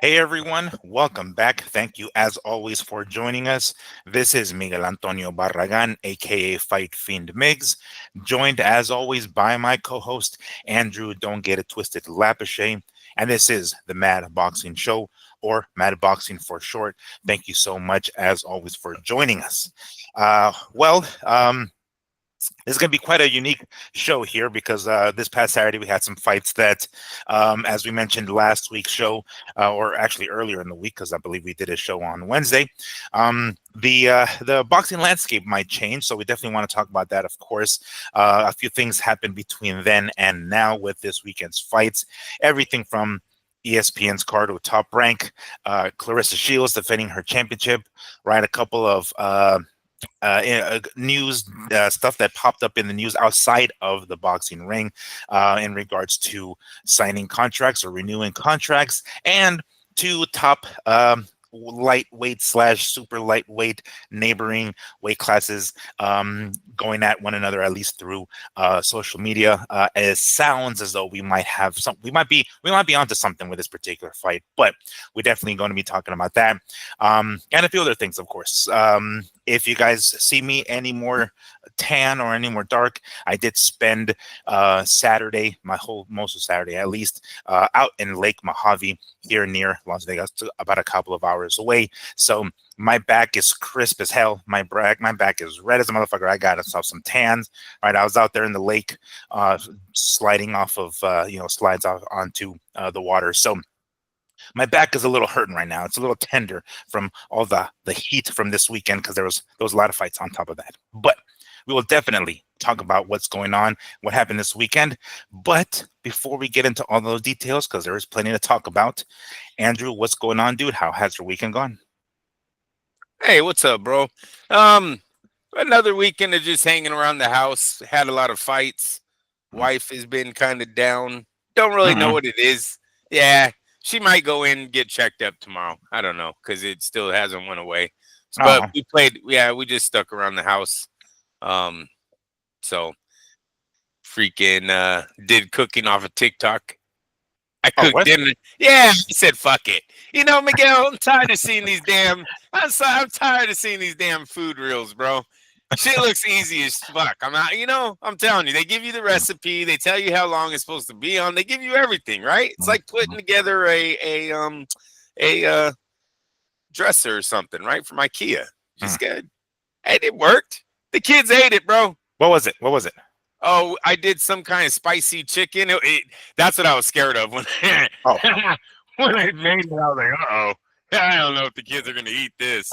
Hey everyone, welcome back. Thank you as always for joining us. This is Miguel Antonio Barragan, aka Fight Fiend Migs, joined as always by my co-host Andrew Don't Get It Twisted Lapachet, and this is the Mad Boxing Show, or Mad Boxing for short. Thank you so much as always for joining us. This is going to be quite a unique show here because this past Saturday we had some fights that, as we mentioned last week's show, or actually earlier in the week, because I believe we did a show on Wednesday. The boxing landscape might change, so we definitely want to talk about that. Of course, a few things happened between then and now with this weekend's fights. Everything from ESPN's card with Top Rank, Clarissa Shields defending her championship, right? A couple of news stuff that popped up in the news outside of the boxing ring in regards to signing contracts or renewing contracts, and two top lightweight slash super lightweight neighboring weight classes going at one another, at least through social media. It sounds as though we might have some, we might be onto something with this particular fight, but we're definitely going to be talking about that and a few other things, of course. If you guys see me any more tan or any more dark, I did spend Saturday, most of Saturday at least, out in Lake Mojave here near Las Vegas, about a couple of hours away. So my back is crisp as hell. My back is red as a motherfucker. I got myself some tans. Right, I was out there in the lake, sliding off of slides off onto the water. So my back is a little hurting right now. It's a little tender from all the heat from this weekend because there was a lot of fights on top of that. But we will definitely talk about what's going on, what happened this weekend. But before we get into all those details, because there is plenty to talk about, Andrew, what's going on, dude? How has your weekend gone? Hey, what's up, bro? Um, Another weekend of just hanging around the house. Had a lot of fights. Wife has been kind of down. Don't really know Mm-hmm. what it is. Yeah, she might go in and get checked up tomorrow. I don't know because it still hasn't went away. But Oh, we played. Yeah, we just stuck around the house. Um, so freaking did cooking off of TikTok. I oh, cooked what? dinner. Yeah, I said fuck it. Miguel, I'm tired of seeing these damn. I'm tired of seeing these damn food reels, bro. Shit looks easy as fuck. I'm not. I'm telling you, they give you the recipe. They tell you how long it's supposed to be on. They give you everything, right? It's like putting together a dresser or something, right? From IKEA. Mm. Just good. And it worked. The kids ate it, bro. What was it? What was it? Oh, I did some kind of spicy chicken. That's what I was scared of when Oh, when I made it. I was like, "Uh oh, I don't know if the kids are gonna eat this."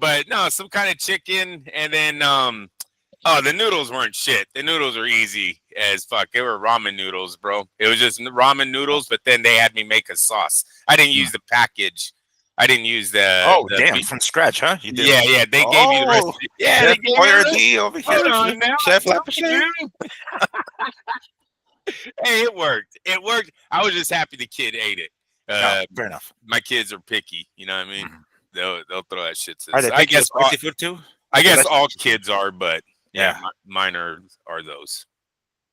But no, some kind of chicken, and then oh, the noodles weren't shit. The noodles were easy as fuck. They were ramen noodles, bro. It was just ramen noodles, but then they had me make a sauce. I didn't mm. use the package. I didn't use the Oh, damn! From scratch, huh? You did. yeah, yeah. They gave you the Oh, recipe. Yeah, they Chef gave you the recipe. Boyardee over Hold here, on now. Chef Lapachet. Hey, it worked. It worked. I was just happy the kid ate it. Oh, fair enough. My kids are picky. You know what I mean? Mhm. They'll throw that shit to Are us. they picky with spicy food too? I 'Cause guess that's all kids are, but yeah, yeah. mine are those.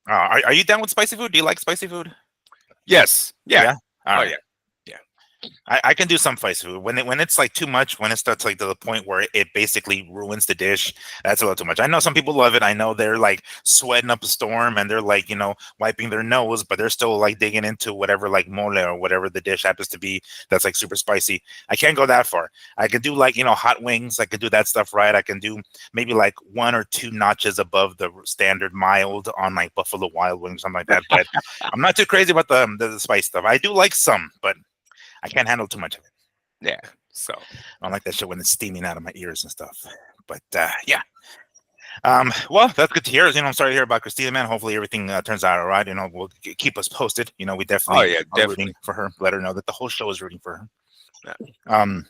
Are you down with spicy food? Do you like spicy food? Yes. Yeah. Yeah. All Oh right. yeah. Yeah. I can do some spicy food when it's like too much, when it starts like to the point where it basically ruins the dish. That's a little too much. I know some people love it. I know they're like sweating up a storm and they're like wiping their nose, but they're still like digging into whatever like mole or whatever the dish happens to be that's like super spicy. I can't go that far. I can do like hot wings. I can do that stuff right. I can do maybe like one or two notches above the standard mild on like Buffalo Wild Wings, something like that. But I'm not too crazy about the spice stuff. I do like some, but I can't handle too much of it. Yeah. So I don't like that shit when it's steaming out of my ears and stuff. But yeah. Well, that's good to hear. I'm sorry to hear about Christina, man. Hopefully everything turns out all right. We'll keep us posted. We oh definitely yeah, are rooting definitely. for her. Let her know that the whole show is rooting for her. Yeah.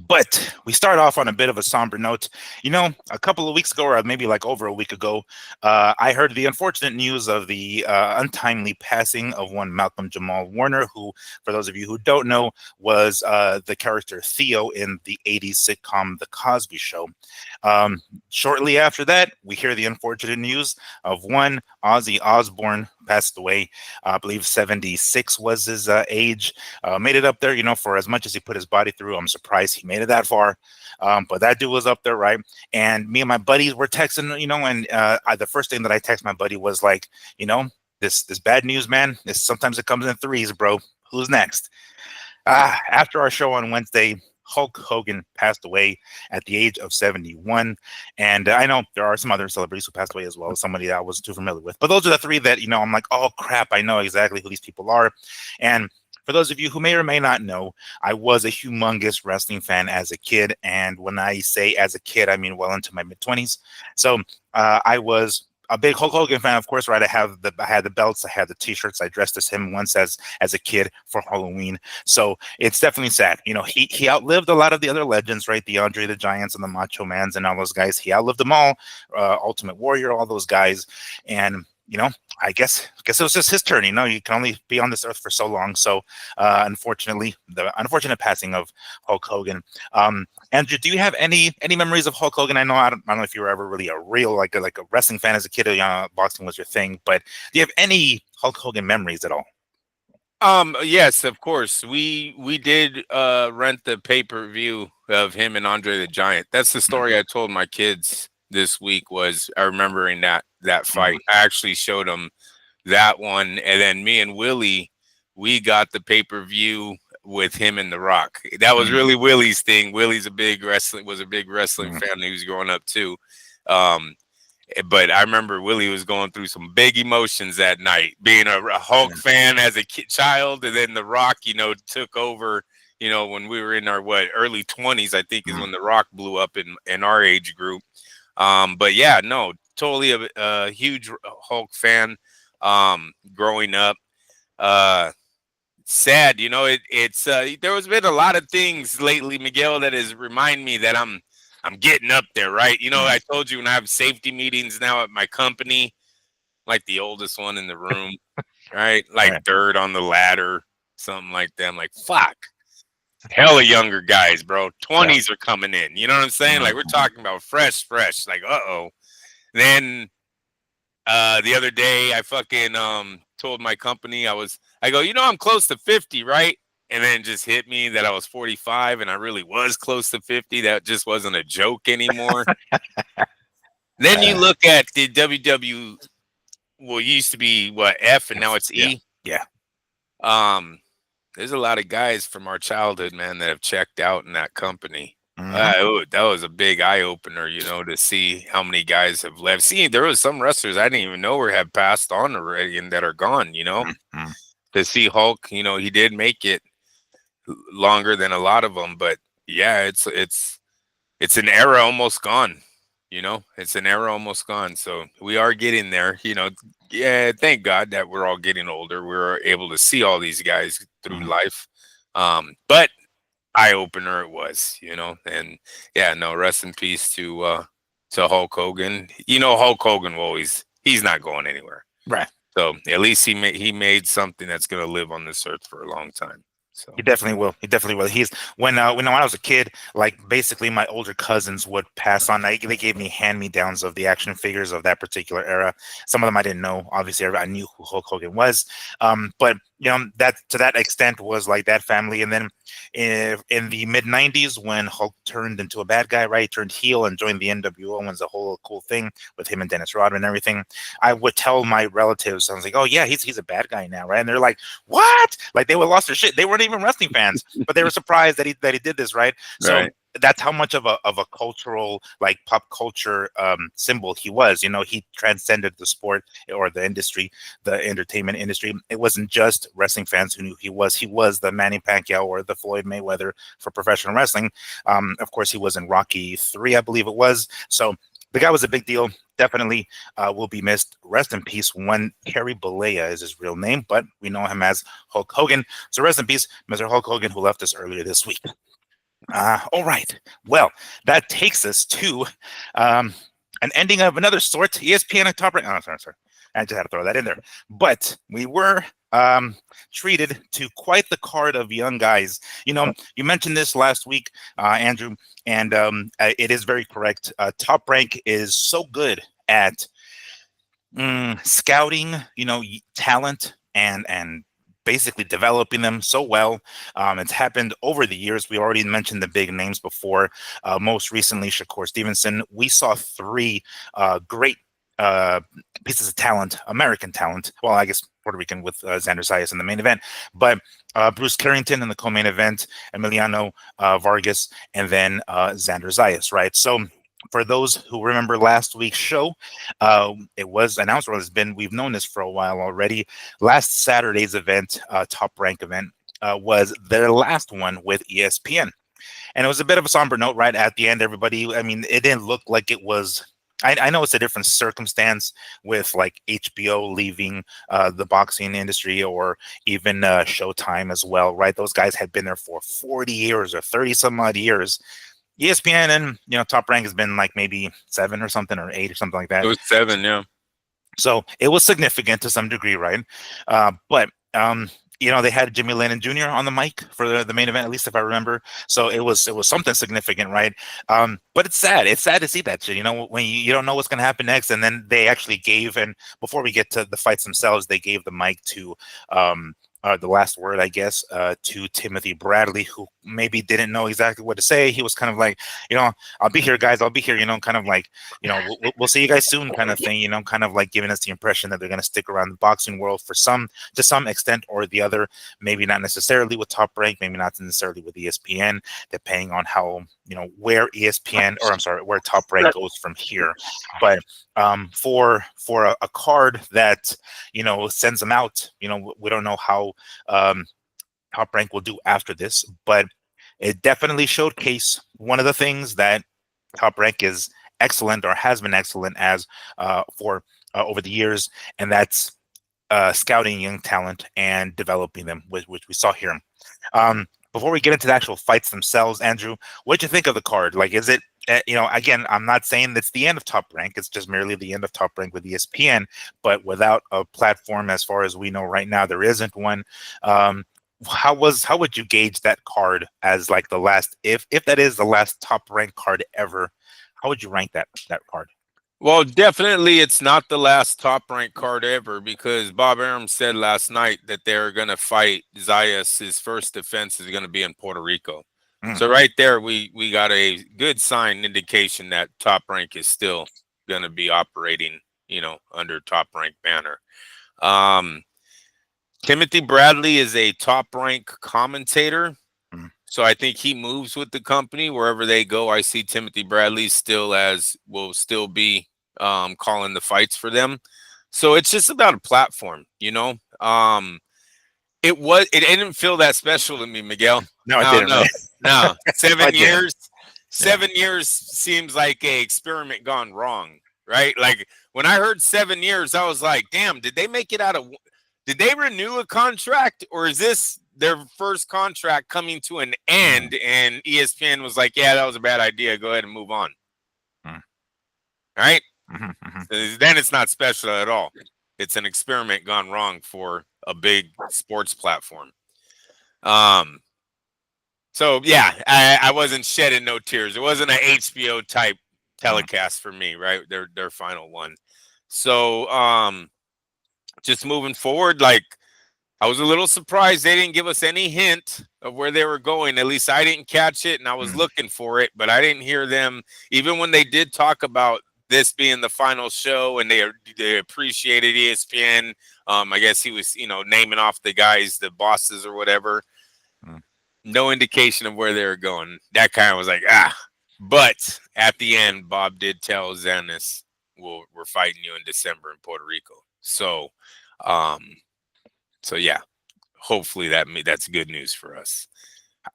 But we start off on a bit of a somber note. A couple of weeks ago, or maybe like over a week ago, I heard the unfortunate news of the untimely passing of one Malcolm Jamal Warner, who, for those of you who don't know, was the character Theo in the 80s sitcom The Cosby Show. Shortly after that, we hear the unfortunate news of one Ozzy Osbourne, passed away. I believe 76 was his age. Made it up there, for as much as he put his body through. I'm surprised he made it that far. But that dude was up there, right? And me and my buddies were texting, and the first thing that I text my buddy was like, this bad news, man. Sometimes it comes in threes, bro. Who's next? After our show on Wednesday, Hulk Hogan passed away at the age of 71. And I know there are some other celebrities who passed away as well, somebody that I wasn't too familiar with. But those are the three that, I'm like, oh, crap, I know exactly who these people are. And for those of you who may or may not know, I was a humongous wrestling fan as a kid. And when I say as a kid, I mean well into my mid-20s. So I was a big Hulk Hogan fan, of course, right? I had the belts, I had the T-shirts. I dressed as him once as a kid for Halloween. So it's definitely sad. He outlived a lot of the other legends, right? The Andre the Giants and the Macho Mans and all those guys. He outlived them all. Ultimate Warrior, all those guys, and I guess it was just his turn. You can only be on this earth for so long. So, unfortunately, the unfortunate passing of Hulk Hogan. Andrew, do you have any memories of Hulk Hogan? I don't know if you were ever really a real like a wrestling fan as a kid. Boxing was your thing, but do you have any Hulk Hogan memories at all? Yes, of course. We did rent the pay-per-view of him and Andre the Giant. That's the story I told my kids this week. Was I remembering that fight? I actually showed them that one, and then me and Willie, we got the pay-per-view with him and The Rock. That was really Willie's thing. Willie's a big wrestling fan. He was growing up too. But I remember Willie was going through some big emotions that night, being a Hulk fan as a child, and then The Rock, took over. When we were in our early 20s, I think is when The Rock blew up in our age group. But yeah, no, totally a huge Hulk fan. Growing up, sad, it's there has been a lot of things lately, Miguel, that has remind me that I'm getting up there, right? I told you when I have safety meetings now at my company, like the oldest one in the room, right? Like third on the ladder, something like that. I'm like, fuck, hella younger guys, bro. 20s are coming in. You know what I'm saying? Like we're talking about fresh. Like, Then the other day I fucking told my company I go, I'm close to 50, right? And then it just hit me that I was 45 and I really was close to 50. That just wasn't a joke anymore. Then you look at the WW, well, it used to be F and now it's E. Yeah. There's a lot of guys from our childhood, man, that have checked out in that company. That was a big eye opener, to see how many guys have left. See, there was some wrestlers I didn't even know have passed on already and that are gone. To see Hulk, he did make it longer than a lot of them, but yeah, it's an era almost gone. It's an era almost gone. So we are getting there. Yeah, thank God that we're all getting older. We're able to see all these guys through life. But eye opener it was, and yeah, no, rest in peace to Hulk Hogan. Hulk Hogan he's not going anywhere. Right. So at least he made something that's going to live on this earth for a long time. So He definitely will. He definitely will. He's when I was a kid, like basically my older cousins would pass on. They gave me hand-me-downs of the action figures of that particular era. Some of them I didn't know. Obviously, I knew who Hulk Hogan was. But that to that extent was like that family. And then in the mid '90s, when Hulk turned into a bad guy, right, turned heel and joined the NWO, and was a whole cool thing with him and Dennis Rodman and everything. I would tell my relatives, I was like, "Oh yeah, he's a bad guy now, right?" And they're like, "What?" Like they would lost their shit. They weren't even wrestling fans, but they were surprised that he did this, right? So that's how much of a cultural, like pop culture symbol he was. He transcended the sport or the industry, the entertainment industry. It wasn't just wrestling fans who knew he was. He was the Manny Pacquiao or the Floyd Mayweather for professional wrestling. Of course, he was in Rocky III, I believe it was. So the guy was a big deal. Definitely will be missed. Rest in peace. One Kerry Balea is his real name, but we know him as Hulk Hogan. So rest in peace, Mr. Hulk Hogan, who left us earlier this week. All right. Well, that takes us to an ending of another sort. ESPN at top right. Oh, sorry. I just had to throw that in there. But we were treated to quite the card of young guys. You mentioned this last week, Andrew, and it is very correct. Top Rank is so good at Scouting, talent and basically developing them so well. It's happened over the years. We already mentioned the big names before. Most recently, Shakur Stevenson. We saw three great uh, pieces of talent, American talent. Well, I guess Puerto Rican with Xander Zayas in the main event, but Bruce Carrington in the co-main event, Emiliano Vargas, and then Xander Zayas. Right. So for those who remember last week's show, it was announced, or has been, we've known this for a while already. Last Saturday's event, Top Rank event, was their last one with ESPN. And it was a bit of a somber note right at the end, everybody. I mean, it didn't look like it was. I know it's a different circumstance with like HBO leaving the boxing industry, or even Showtime as well, right? Those guys had been there for 40 years or 30 some odd years. ESPN and Top Rank has been like maybe 7 or something, or 8 or something like It that. was 7, yeah. So it was significant to some degree, right? But they had Jimmy Lennon Jr. on the mic for the main event, at least if I remember. So it was something significant, right? But it's sad. It's sad to see that shit. When you don't know what's going to happen next, and then they actually gave. And before we get to the fights themselves, they gave the mic to. The last word, I guess, to Timothy Bradley, who maybe didn't know exactly what to say. He was kind of like, I'll be here, guys. I'll be here. Kind of like, we'll see you guys soon, kind of thing. Kind of like giving us the impression that they're going to stick around the boxing world to some extent or the other. Maybe not necessarily with Top Rank, maybe not necessarily with ESPN, depending on how where ESPN, or I'm sorry, where Top Rank goes from here. But for a card that sends them out, we don't know how Top Rank will do after this, but it definitely showcased one of the things that Top Rank is excellent, or has been excellent as for over the years, and that's scouting young talent and developing them, which we saw here. Before we get into the actual fights themselves, Andrew, what did you think of the card? Like, is it, again, I'm not saying that's the end of Top Rank. It's just merely the end of Top Rank with ESPN, but without a platform, as far as we know right now, there isn't one. How would you gauge that card as like the last, if that is the last Top Rank card ever? How would you rank that card? Well, definitely it's not the last Top Rank card ever, because Bob Arum said last night that they're going to fight Zayas. His first defense is going to be in Puerto Rico. So right there, we got a good sign, indication that Top Rank is still going to be operating, under Top Rank banner. Timothy Bradley is a Top Rank commentator. So I think he moves with the company wherever they go. I see Timothy Bradley will still be calling the fights for them. So it's just about a platform, It didn't feel that special to me, Miguel. No, it didn't. No, no. 7 didn't. years. 7 years seems like a experiment gone wrong, right? Like when I heard 7 years, I was like, damn, did they make it out of? Did they renew a contract, or is this their first contract coming to an end? And ESPN was like, yeah, that was a bad idea. Go ahead and move on. Right? Then it's not special at all. It's an experiment gone wrong for a big sports platform. So yeah, I wasn't shedding no tears. It wasn't an HBO type telecast for me, right? Their final one. So just moving forward, like, I was a little surprised they didn't give us any hint of where they were going. At least I didn't catch it, and I was looking for it, but I didn't hear them. Even when they did talk about this being the final show, and they appreciated ESPN. I guess he was, naming off the guys, the bosses or whatever. No indication of where they were going. That kind of was like, But at the end, Bob did tell Ennis, we're fighting you in December in Puerto Rico. So, yeah, hopefully that's good news for us.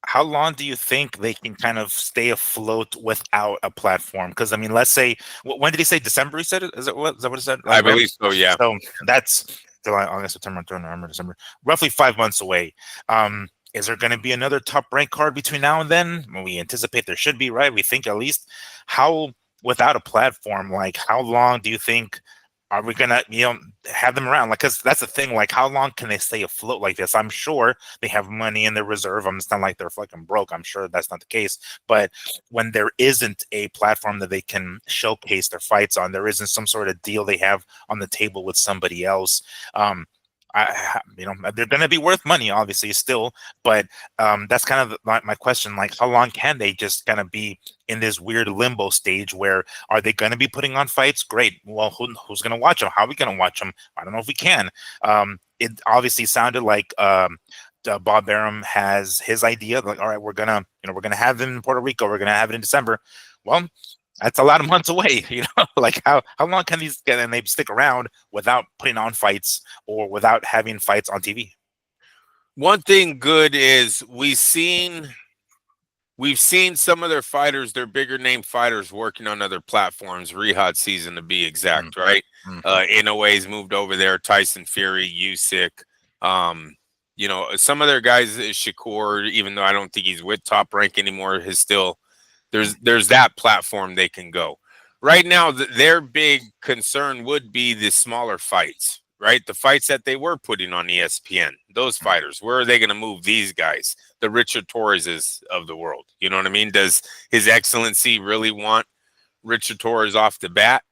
How long do you think they can kind of stay afloat without a platform? Because I mean, let's say, when did he say December? He said it. Is that what he said? I believe so. Yeah. So that's July, August, September, October, November, December. Roughly 5 months away. Is there going to be another Top Rank card between now and then? Well, we anticipate there should be, right? We think at least. How, without a platform, like how long do you think are we gonna, have them around? Like, because that's the thing. Like, how long can they stay afloat like this? I'm sure they have money in their reserve. It's not like they're fucking broke. I'm sure that's not the case. But when there isn't a platform that they can showcase their fights on, there isn't some sort of deal they have on the table with somebody else. Um, they're going to be worth money, obviously, still. But that's kind of my question. Like, how long can they just kind of be in this weird limbo stage where are they going to be putting on fights? Great. Well, who's going to watch them? How are we going to watch them? I don't know if we can. It obviously sounded like Bob Arum has his idea. Like, all right, we're gonna have them in Puerto Rico. We're gonna have it in December. Well, that's a lot of months away. Like how long can these get and they stick around without putting on fights or without having fights on TV? One thing good is we've seen some of their fighters, their bigger name fighters, working on other platforms. Rehad season to be Mm, exact, right? mhm. Inoue's moved over there. Tyson Fury, Usyk. Some of their guys, Shakur, even though I don't think he's with Top Rank anymore, is still there's that platform they can go. Right now, their big concern would be the smaller fights, right? The fights that they were putting on ESPN, those fighters. Where are they going to move these guys? The Richard Torreses of the world. You know what I mean? Does His Excellency really want Richard Torres off the bat?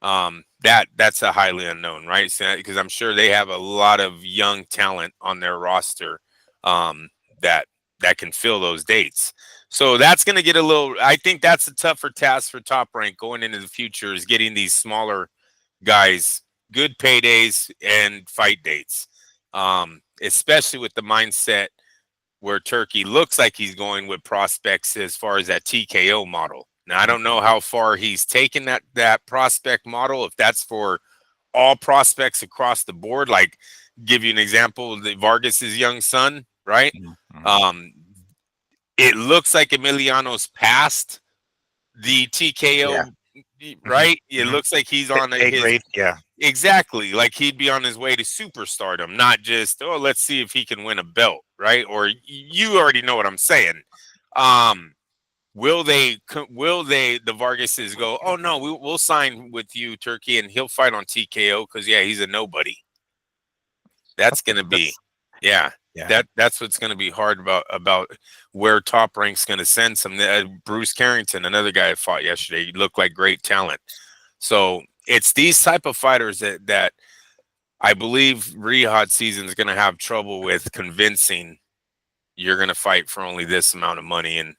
That's a highly unknown, right? Because I'm sure they have a lot of young talent on their roster that can fill those dates. So that's going to get a little. I think that's a tougher task for Top Rank going into the future, is getting these smaller guys good paydays and fight dates, especially with the mindset where Turkey looks like he's going with prospects as far as that TKO model. Now, I don't know how far he's taken that prospect model, if that's for all prospects across the board. Like, give you an example, Vargas's young son, right? Mhm. Um, it looks like Emiliano's past the Yeah. TKO, Hmm. right? It Hmm. looks like he's on A his grade. Yeah. exactly, like he'd be on his way to superstardom, not just, oh, let's see if he can win a belt, right? Or you already know what I'm saying. Um, the Vargases go, oh no, we'll sign with you, Turkey, and he'll fight on TKO because yeah, he's a nobody. That's gonna be, That's yeah, yeah. that's what's gonna be hard about where Top Rank's gonna send some. Bruce Carrington, another guy I fought yesterday, he looked like great talent. So it's these type of fighters that I believe Riyadh season is going to have trouble with convincing you're going to fight for only this amount of money and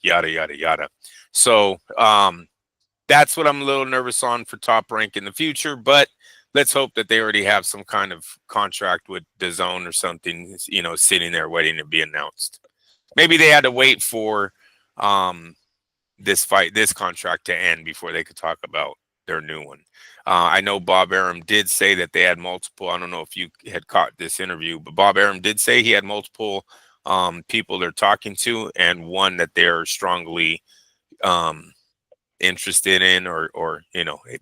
yada yada yada. So that's what I'm a little nervous on for Top Rank in the future. But let's hope that they already have some kind of contract with DAZN or something, sitting there waiting to be announced. Maybe they had to wait for um, this contract to end before they could talk about their new one. I know Bob Arum did say that they had multiple. I don't know if you had caught this interview, but Bob Arum did say he had multiple people they're talking to, and one that they're strongly um, interested in, or.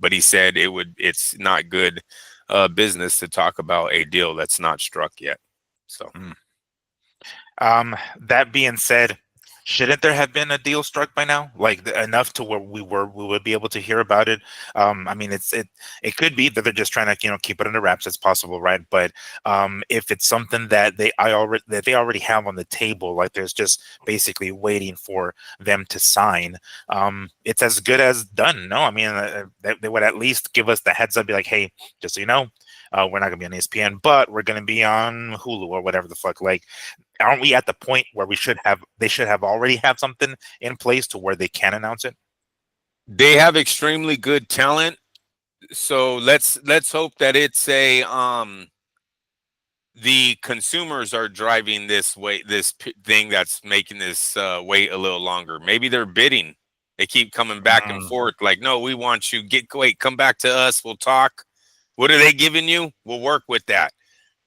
But he said it's not good business to talk about a deal that's not struck yet. So. Mm. That being said, shouldn't there have been a deal struck by now? Like enough to where we would be able to hear about it. I mean, it could be that they're just trying to keep it under wraps. It's possible, right? But if it's something that they already have on the table, like there's just basically waiting for them to sign, it's as good as done. No, I mean, they would at least give us the heads up, be like, hey, just so you know. We're not gonna be on ESPN, but we're gonna be on Hulu or whatever the fuck. Like, aren't we at the point where they should have already have something in place to where they can announce it? They have extremely good talent, so let's hope that it's a the consumers are driving this thing that's making this wait a little longer. Maybe they're bidding. They keep coming back and Mm, forth like, no, we want you, come back to us, we'll talk. What are they giving you? We'll work with that,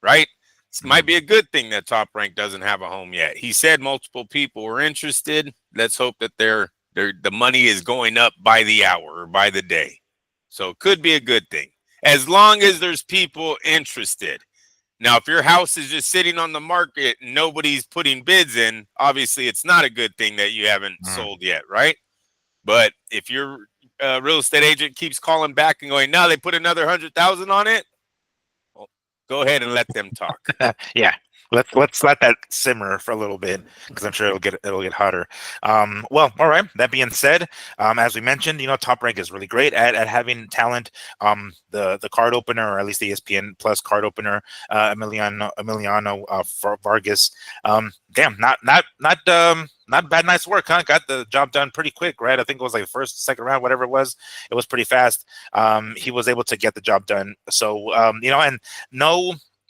right? This might mm, be a good thing that Top Rank doesn't have a home yet. He said multiple people were interested. Let's hope that the money is going up by the hour or by the day. So it could be a good thing as long as there's people interested. Now, if your house is just sitting on the market and nobody's putting bids in, obviously it's not a good thing that you haven't mm. sold yet, right? But if you're real estate agent keeps calling back and going, no, they put another 100,000 on it. Well, go ahead and let them talk. Yeah, let's let that simmer for a little bit because I'm sure it'll get hotter. Well, all right. That being said, as we mentioned, Top Rank is really great at having talent. The card opener, or at least the ESPN Plus card opener, Emiliano Vargas. Damn, not bad. Nice work, huh? Got the job done pretty quick, right? I think it was like first, second round, whatever it was. It was pretty fast. He was able to get the job done. So, and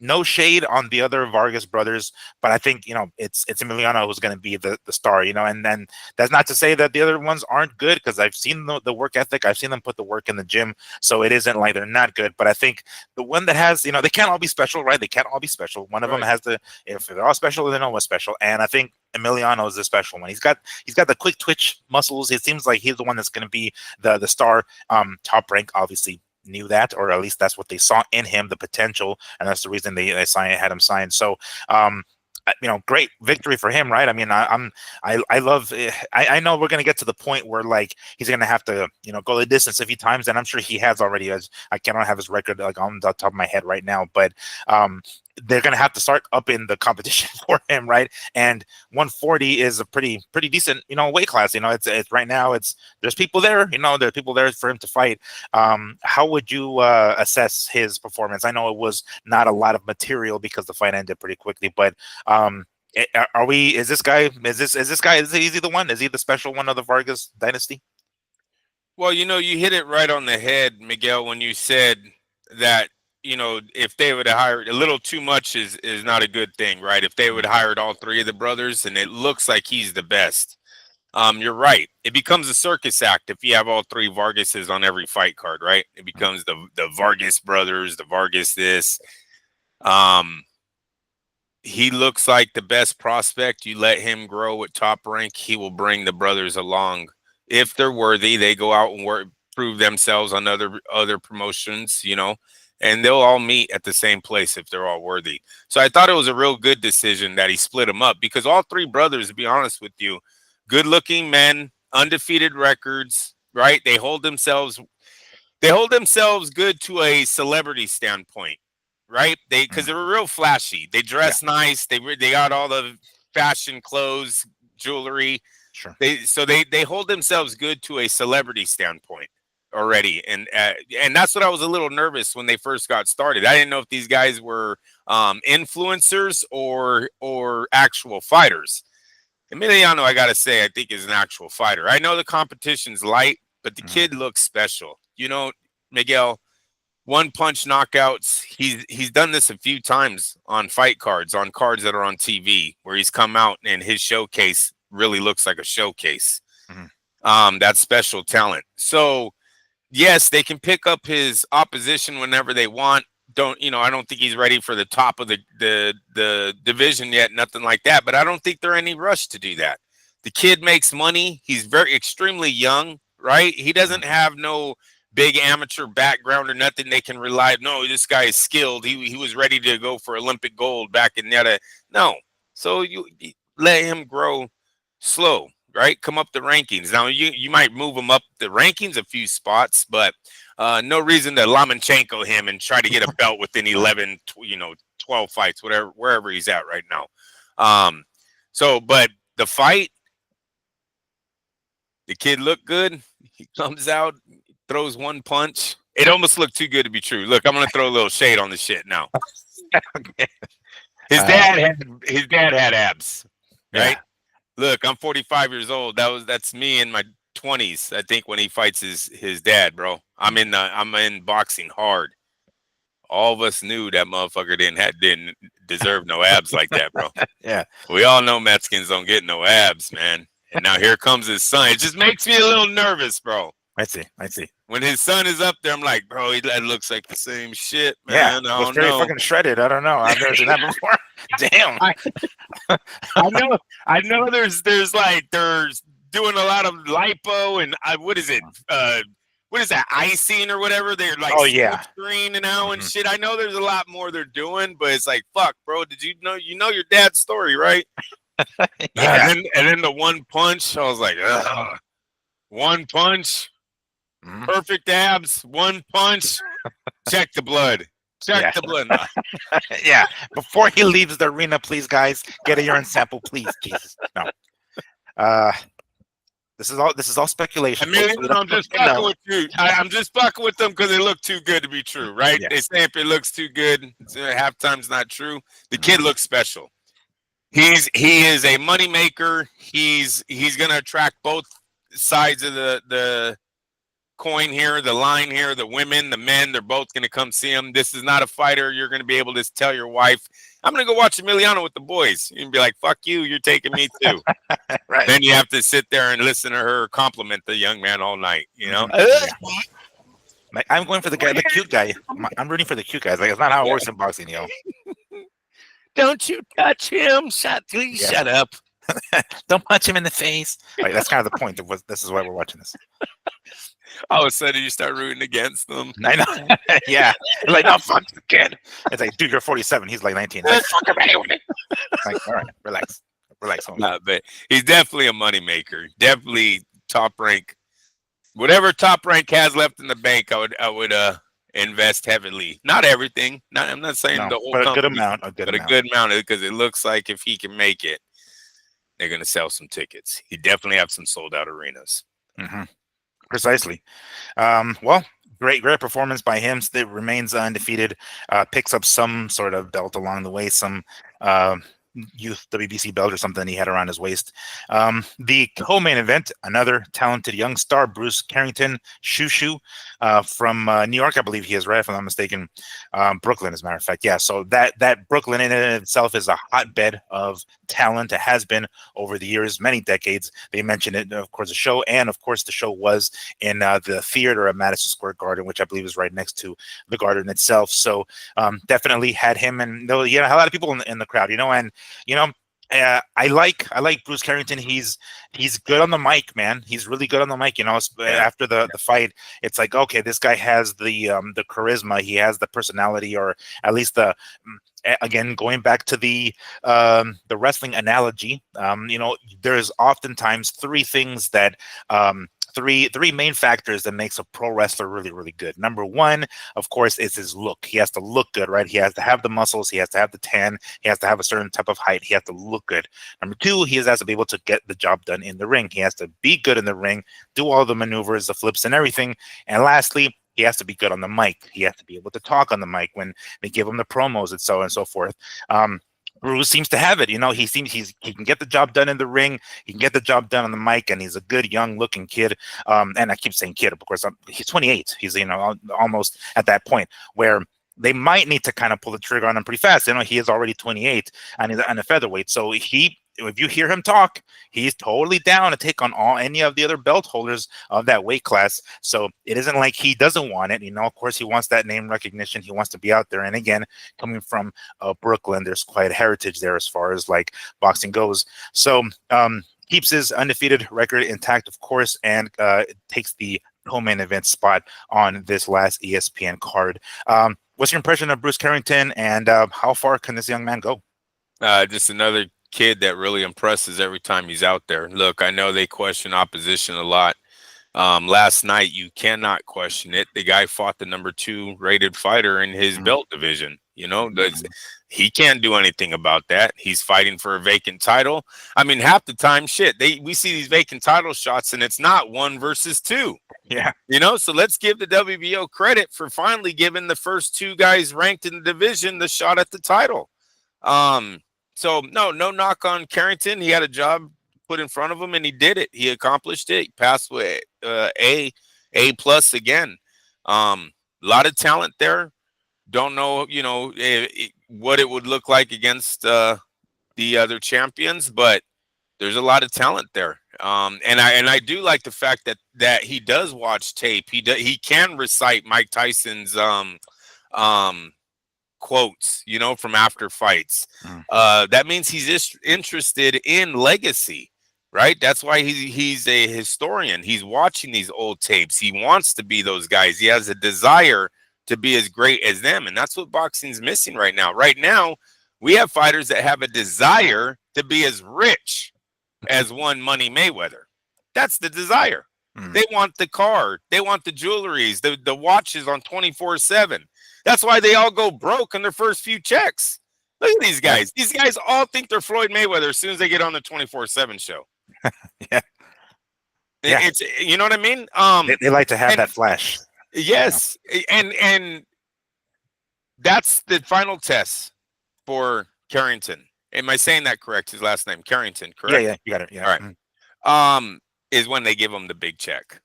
no shade on the other Vargas brothers, but I think it's Emiliano who's going to be the star, and then that's not to say that the other ones aren't good, because I've seen the work ethic, I've seen them put the work in the gym, so it isn't like they're not good. But I think the one that has, they can't all be special, right? They can't all be special. One of them has to, if they're all special, they know what's special, and I think Emiliano is the special one. He's got the quick twitch muscles. It seems like he's the one that's going to be the star. Top Rank obviously knew that, or at least that's what they saw in him, the potential, and that's the reason they had him signed. So great victory for him, right? I mean, I love. I know we're gonna get to the point where like he's gonna have to go the distance a few times, and I'm sure he has already. As I cannot have his record like on the top of my head right now, but they're gonna have to start upping the competition for him, right? And 140 is a pretty decent weight class. It's right now there's people there. There's people there for him to fight. How would you assess his performance? I know it was not a lot of material because the fight ended pretty quickly, but is this guy, is he the one? Is he the special one of the Vargas dynasty? Well, you hit it right on the head, Miguel, when you said that, if they would have hired a little too much is not a good thing, right? If they would have hired all three of the brothers, and it looks like he's the best. You're right. It becomes a circus act if you have all three Vargases on every fight card, right? It becomes the Vargas brothers, the Vargas this. He looks like the best prospect. You let him grow at Top Rank, he will bring the brothers along. If they're worthy, they go out and prove themselves on other promotions, and they'll all meet at the same place if they're all worthy. So I thought it was a real good decision that he split them up, because all three brothers, to be honest with you, good-looking men, undefeated records, right? They hold themselves good to a celebrity standpoint, right? Because they were real flashy. They dress nice. They got all the fashion clothes, jewelry. Sure. They hold themselves good to a celebrity standpoint already, and that's what I was a little nervous when they first got started. I didn't know if these guys were influencers or actual fighters. Emiliano, I gotta say, I think is an actual fighter. I know the competition's light, but the kid looks special. Miguel, one punch knockouts. He's done this a few times on fight cards, on cards that are on TV, where he's come out and his showcase really looks like a showcase. That's special talent. So yes, they can pick up his opposition whenever they want. I don't think he's ready for the top of the division yet, nothing like that. But I don't think they're in any rush to do that. The kid makes money. He's extremely young, right? He doesn't have no big amateur background or nothing they can rely. No, this guy is skilled. He was ready to go for Olympic gold back in the no. So you let him grow slow, right? Come up the rankings. Now you might move him up the rankings a few spots, but no reason to Lomachenko him and try to get a belt within 11, 12 fights, wherever he's at right now. But the fight, the kid looked good. He comes out, throws one punch. It almost looked too good to be true. Look, I'm gonna throw a little shade on the shit now. Okay. His dad had abs, right? Yeah. Look, I'm 45 years old. That's me in my 20s, I think, when he fights his dad, bro. I'm in boxing hard. All of us knew that motherfucker didn't deserve no abs like that, bro. Yeah. We all know Mexicans don't get no abs, man. And now here comes his son. It just makes me a little nervous, bro. I see. When his son is up there, I'm like, bro, that looks like the same shit, man. Yeah, was pretty fucking shredded. I don't know. I've never seen that before. Damn. I know. There's doing a lot of lipo and what is it? What is that, icing or whatever? They're like, screen now and shit. I know there's a lot more they're doing, but it's like, fuck, bro. Did you know your dad's story, right? Yeah. And then the one punch, I was like, ugh. One punch. Perfect abs, one punch. Check the blood. Check Yeah. the blood. No. Yeah. Before he leaves the arena, please, guys, get a urine sample, please. Jesus. No. Uh, this is all speculation, folks. Emilio, We don't I'm just fucking fucking know. with you. I'm just fucking with them because they look too good to be true, right? Yeah. They say if it looks too good, halftime's not true. The Mhm. kid looks special. He is a moneymaker. He's gonna attract both sides of the coin here, the line here, the women, the men, they're both going to come see him. This is not a fighter. You're going to be able to tell your wife, I'm going to go watch Emiliano with the boys. You can be like, fuck you, you're taking me too. Right. Then you have to sit there and listen to her compliment the young man all night, you know? Yeah. Like, I'm going for the guy, the cute guy. I'm rooting for the cute guys. Like, it's not how it works in boxing, yo. Don't you touch him. Please Yeah. shut up. Don't punch him in the face. Like, that's kind of the point of what this is why we're watching this. All of a sudden you start rooting against them. I know. Yeah. Like, no, fuck the kid. It's like, dude, you're 47. He's like 19. Like, fuck him anyway. Like, all right, relax. Relax, homie. No, but he's definitely a moneymaker. Definitely top rank. Whatever top rank has left in the bank, I would invest heavily. Not everything. I'm not saying No, the whole but a company, good amount. A good but amount. a good amount because it looks like if he can make it, they're gonna sell some tickets. He definitely have some sold out arenas. Mm-hmm. Precisely. Well, great performance by him. Still remains undefeated. Picks up some sort of belt along the way, some youth WBC belt or something he had around his waist. The co-main event, another talented young star, Bruce Carrington, Shushu, from New York, I believe he is, right? If I'm not mistaken. Brooklyn, as a matter of fact. Yeah, so that Brooklyn in and of itself is a hotbed of talent. It has been over the years, many decades. They mentioned it, of course, the show, and of course, the show was in the theater at Madison Square Garden, which I believe is right next to the Garden itself. So definitely had him, and a lot of people in the crowd, and I like Bruce Carrington. He's good on the mic, man. He's really good on the mic. After the fight, it's like, okay, this guy has the charisma. He has the personality, or at least again, going back to the wrestling analogy. There's oftentimes three things that three main factors that makes a pro wrestler really, really good. Number one, of course, is his look. He has to look good, right? He has to have the muscles. He has to have the tan. He has to have a certain type of height. He has to look good. Number two, he has to be able to get the job done in the ring. He has to be good in the ring, do all the maneuvers, the flips, and everything. And lastly, he has to be good on the mic. He has to be able to talk on the mic when they give him the promos and so on and so forth. Bruce seems to have it. He can get the job done in the ring. He can get the job done on the mic, and he's a good young looking kid. And I keep saying kid, of course. He's 28. He's almost at that point where they might need to kind of pull the trigger on him pretty fast. He is already 28 and he's a featherweight. So if you hear him talk, he's totally down to take on any of the other belt holders of that weight class. So it isn't like he doesn't want it. Of course, he wants that name recognition. He wants to be out there. And again, coming from Brooklyn, there's quite a heritage there as far as like boxing goes. So keeps his undefeated record intact, of course, and takes the co-main event spot on this last ESPN card. What's your impression of Bruce Carrington, and how far can this young man go? Just another kid that really impresses every time he's out there. Look, I know they question opposition a lot. Last night, you cannot question it. The guy fought the number 2 rated fighter in his belt division. He can't do anything about that. He's fighting for a vacant title. I mean, half the time, we see these vacant title shots, and it's not 1 versus 2. Yeah. So let's give the WBO credit for finally giving the first 2 guys ranked in the division the shot at the title. So no knock on Carrington. He had a job put in front of him, and he did it. He accomplished it. He passed with A plus again. A lot of talent there. Don't know, what it would look like against the other champions, but there's a lot of talent there. And I do like the fact that he does watch tape. He can recite Mike Tyson's quotes, from after fights. That means he's interested in legacy, right? That's why he's a historian. He's watching these old tapes. He wants to be those guys. He has a desire to be as great as them, and that's what boxing's missing right now. Right now, we have fighters that have a desire to be as rich as one Money Mayweather. That's the desire. Mm. They want the car. They want the jewelries, the watches on 24/7. That's why they all go broke in their first few checks. Look at these Yeah, guys. These guys all think they're Floyd Mayweather as soon as they get on the 24/7 show. yeah, yeah. It's you know what I mean? They like to have And that flash. Yeah, yes, and that's the final test for Carrington. Am I saying that correct? His last name, Carrington, yeah, correct? yeah. You got it. Yeah. All right. Mm, Is when they give him the big check.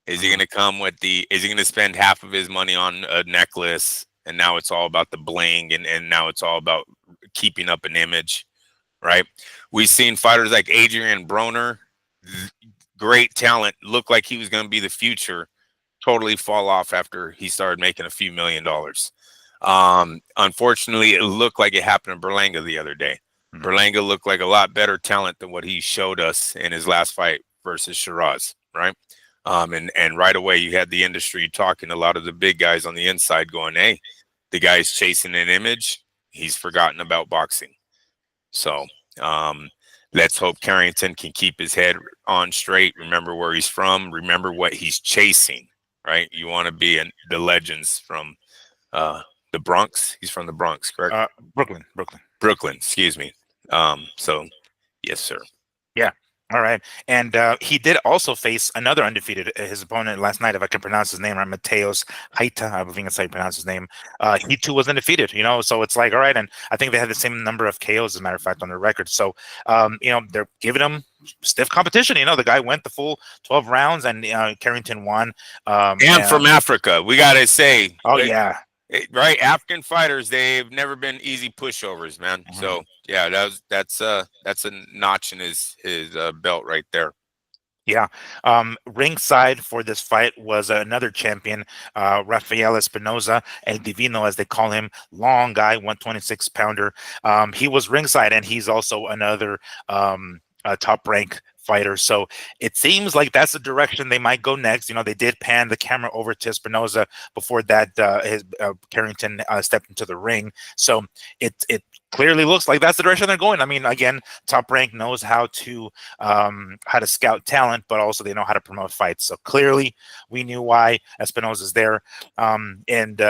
Is he mhm. going to come with the? Is he going to spend half of his money on a necklace, and now it's all about the bling, and now it's all about keeping up an image, right? We've seen fighters like Adrian Broner, great talent, look like he was going to be the future, totally fall off after he started making a few $1 million. Unfortunately, it looked like it happened to Berlanga the other day. Mm. Berlanga looked like a lot better talent than what he showed us in his last fight versus Shiraz, right? And right away, you had the industry talking, a lot of the big guys on the inside going, hey, the guy's chasing an image. He's forgotten about boxing. So um, let's hope Carrington can keep his head on straight, remember where he's from, remember what he's chasing, right? You want to be in the legends from uh, the Bronx. He's from the Bronx, correct? Brooklyn, Brooklyn. Brooklyn, excuse me. So, yes, sir. Yeah. All right. And he did also face another undefeated, his opponent last night, if I can pronounce his name right, Mateos Haita, I think that's how you pronounce his name. He too was undefeated, so it's like, all right. And I think they had the same number of KOs, as a matter of fact, on their record. So, they're giving him stiff competition. The guy went the full 12 rounds, and Carrington won. And from Africa, we got to say, Oh, yeah. right? African fighters, they've never been easy pushovers, man. Mhm. So yeah, that's a notch in his belt right there. Yeah. Ringside for this fight was another champion, Rafael Espinoza, El Divino, as they call him, long guy, 126-pounder. He was ringside, and he's also another top rank fighter. So it seems like that's the direction they might go next. They did pan the camera over to Espinoza before that his Carrington stepped into the ring. So it clearly looks like that's the direction they're going. I mean, again, Top Rank knows how to scout talent, but also they know how to promote fights. So clearly, we knew why Espinoza's there, and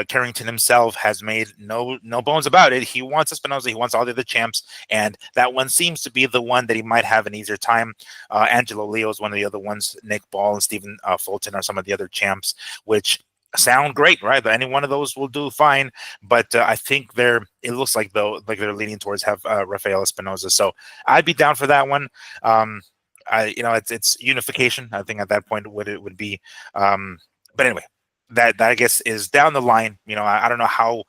Carrington himself has made no bones about it. He wants Espinoza. He wants all the other champs, and that one seems to be the one that he might have an easier time. Angelo Leo is one of the other ones. Nick Ball and Stephen Fulton are some of the other champs, which sound great, right? Any one of those will do fine. But I think it looks like they're leaning towards have Rafael Espinoza. So I'd be down for that one. It's unification. I think at that point it would be. But anyway, that I guess is down the line. I don't know how.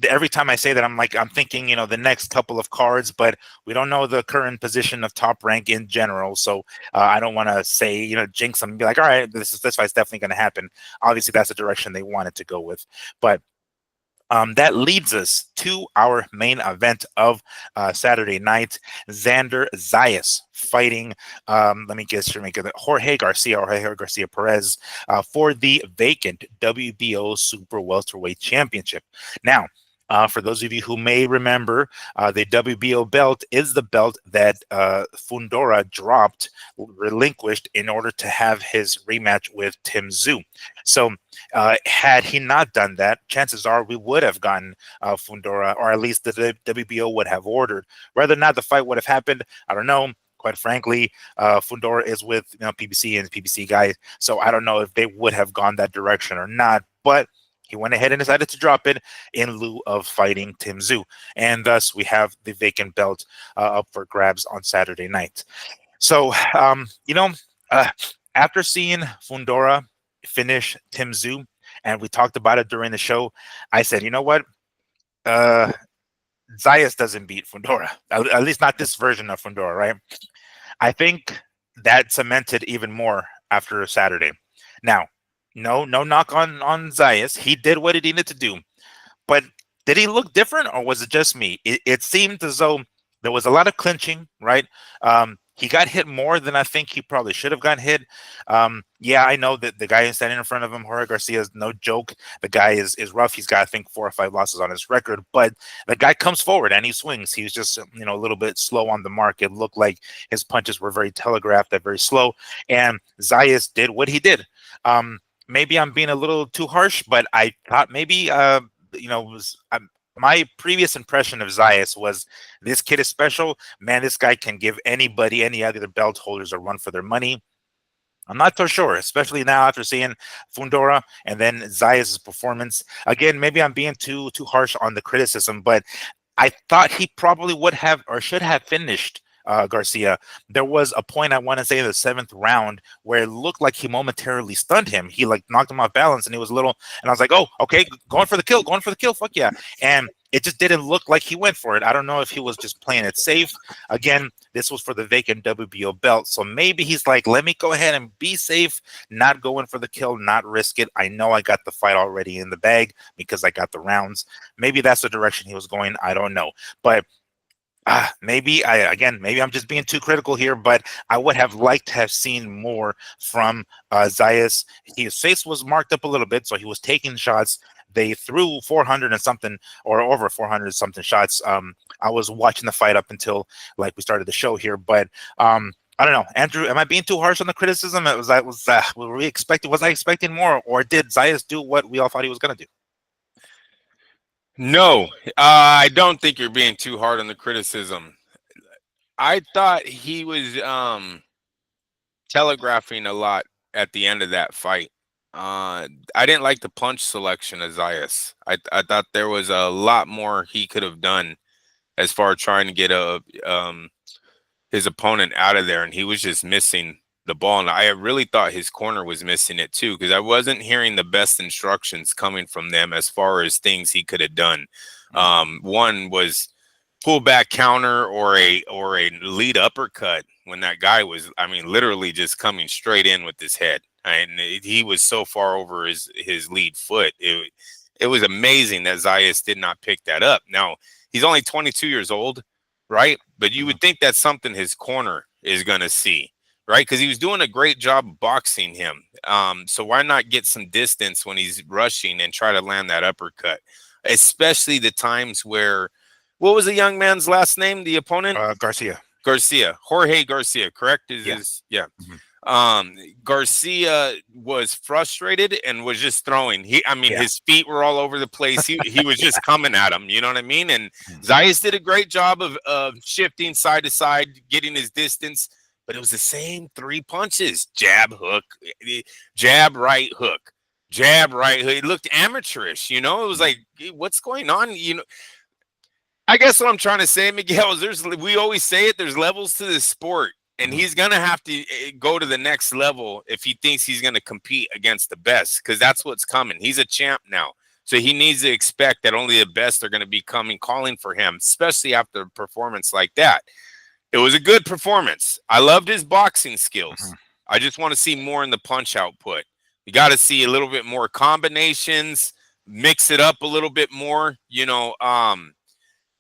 Every time I say that, I'm thinking, the next couple of cards, but we don't know the current position of Top Rank in general. So I don't want to say, jinx them and be like, all right, this fight's definitely going to happen. Obviously, that's the direction they wanted to go with. But that leads us to our main event of Saturday night. Xander Zayas fighting, let me guess, Jorge Garcia Perez for the vacant WBO Super Welterweight Championship. Now, for those of you who may remember, the WBO belt is the belt that Fundora relinquished in order to have his rematch with Tim Tszyu. So had he not done that, chances are we would have gotten Fundora, or at least the WBO would have ordered. Whether or not the fight would have happened, I don't know. Quite frankly, Fundora is with PBC and PBC guys, so I don't know if they would have gone that direction or not. But he went ahead and decided to drop it in lieu of fighting Tim Tszyu, and thus we have the vacant belt up for grabs on Saturday night. So, after seeing Fundora finish Tim Tszyu, and we talked about it during the show, I said, you know what? Zayas doesn't beat Fundora, at least not this version of Fundora, right? I think that cemented even more after Saturday. Now, no knock on Zayas. He did what he needed to do. But did he look different, or was it just me? It seemed as though there was a lot of clinching, right? he got hit more than I think he probably should have gotten hit. Yeah, I know that the guy standing in front of him, Jorge Garcia, is no joke. The guy is rough. He's got, I think, 4 or 5 losses on his record, but the guy comes forward and he swings. He was just, a little bit slow on the mark. It looked like his punches were very telegraphed, that very slow. And Zayas did what he did. Maybe I'm being a little too harsh, but I thought maybe, my previous impression of Zayas was this kid is special. Man, this guy can give anybody, any other belt holders, a run for their money. I'm not so sure, especially now after seeing Fundora and then Zayas' performance. Again, maybe I'm being too harsh on the criticism, but I thought he probably would have or should have finished Garcia. There was a point, I want to say, in the 7th round where it looked like he momentarily stunned him. He like knocked him off balance, and he was a little. And I was like, oh, okay, going for the kill, fuck yeah. And it just didn't look like he went for it. I don't know if he was just playing it safe. Again, this was for the vacant WBO belt, so maybe he's like, let me go ahead and be safe, not going for the kill, not risk it. I know I got the fight already in the bag because I got the rounds. Maybe that's the direction he was going. I don't know, but maybe maybe I'm just being too critical here, but I would have liked to have seen more from Zayas. His face was marked up a little bit, so he was taking shots. They threw 400 and something, or over 400 something shots. I was watching the fight up until like we started the show here, but I don't know, Andrew. Am I being too harsh on the criticism? Were we expecting? Was I expecting more, or did Zayas do what we all thought he was going to do? No, I don't think you're being too hard on the criticism. I thought he was telegraphing a lot at the end of that fight. I didn't like the punch selection of Zayas. I thought there was a lot more he could have done as far as trying to get his opponent out of there, and he was just missing the ball. And I really thought his corner was missing it too, because I wasn't hearing the best instructions coming from them as far as things he could have done. One was pull back counter or a lead uppercut when that guy was, I mean, literally just coming straight in with his head. And he was so far over his lead foot. It was amazing that Zayas did not pick that up. Now, he's only 22 years old, right? But you would think that's something his corner is going to see, right? Because he was doing a great job boxing him. So why not get some distance when he's rushing and try to land that uppercut? Especially the times where, what was the young man's last name, the opponent? Garcia. Jorge Garcia, correct? Yeah. Mm-hmm. Garcia was frustrated and was just throwing. His feet were all over the place. He was just coming at him. You know what I mean? And Zayas did a great job of shifting side to side, getting his distance. But it was the same 3 punches: jab, hook, jab, right hook, jab, right hook. It looked amateurish. It was like, what's going on? I guess what I'm trying to say, Miguel, is we always say it. There's levels to this sport. And he's going to have to go to the next level if he thinks he's going to compete against the best, because that's what's coming. He's a champ now. So he needs to expect that only the best are going to be calling for him, especially after a performance like that. It was a good performance. I loved his boxing skills. I just want to see more in the punch output. You got to see a little bit more combinations, mix it up a little bit more,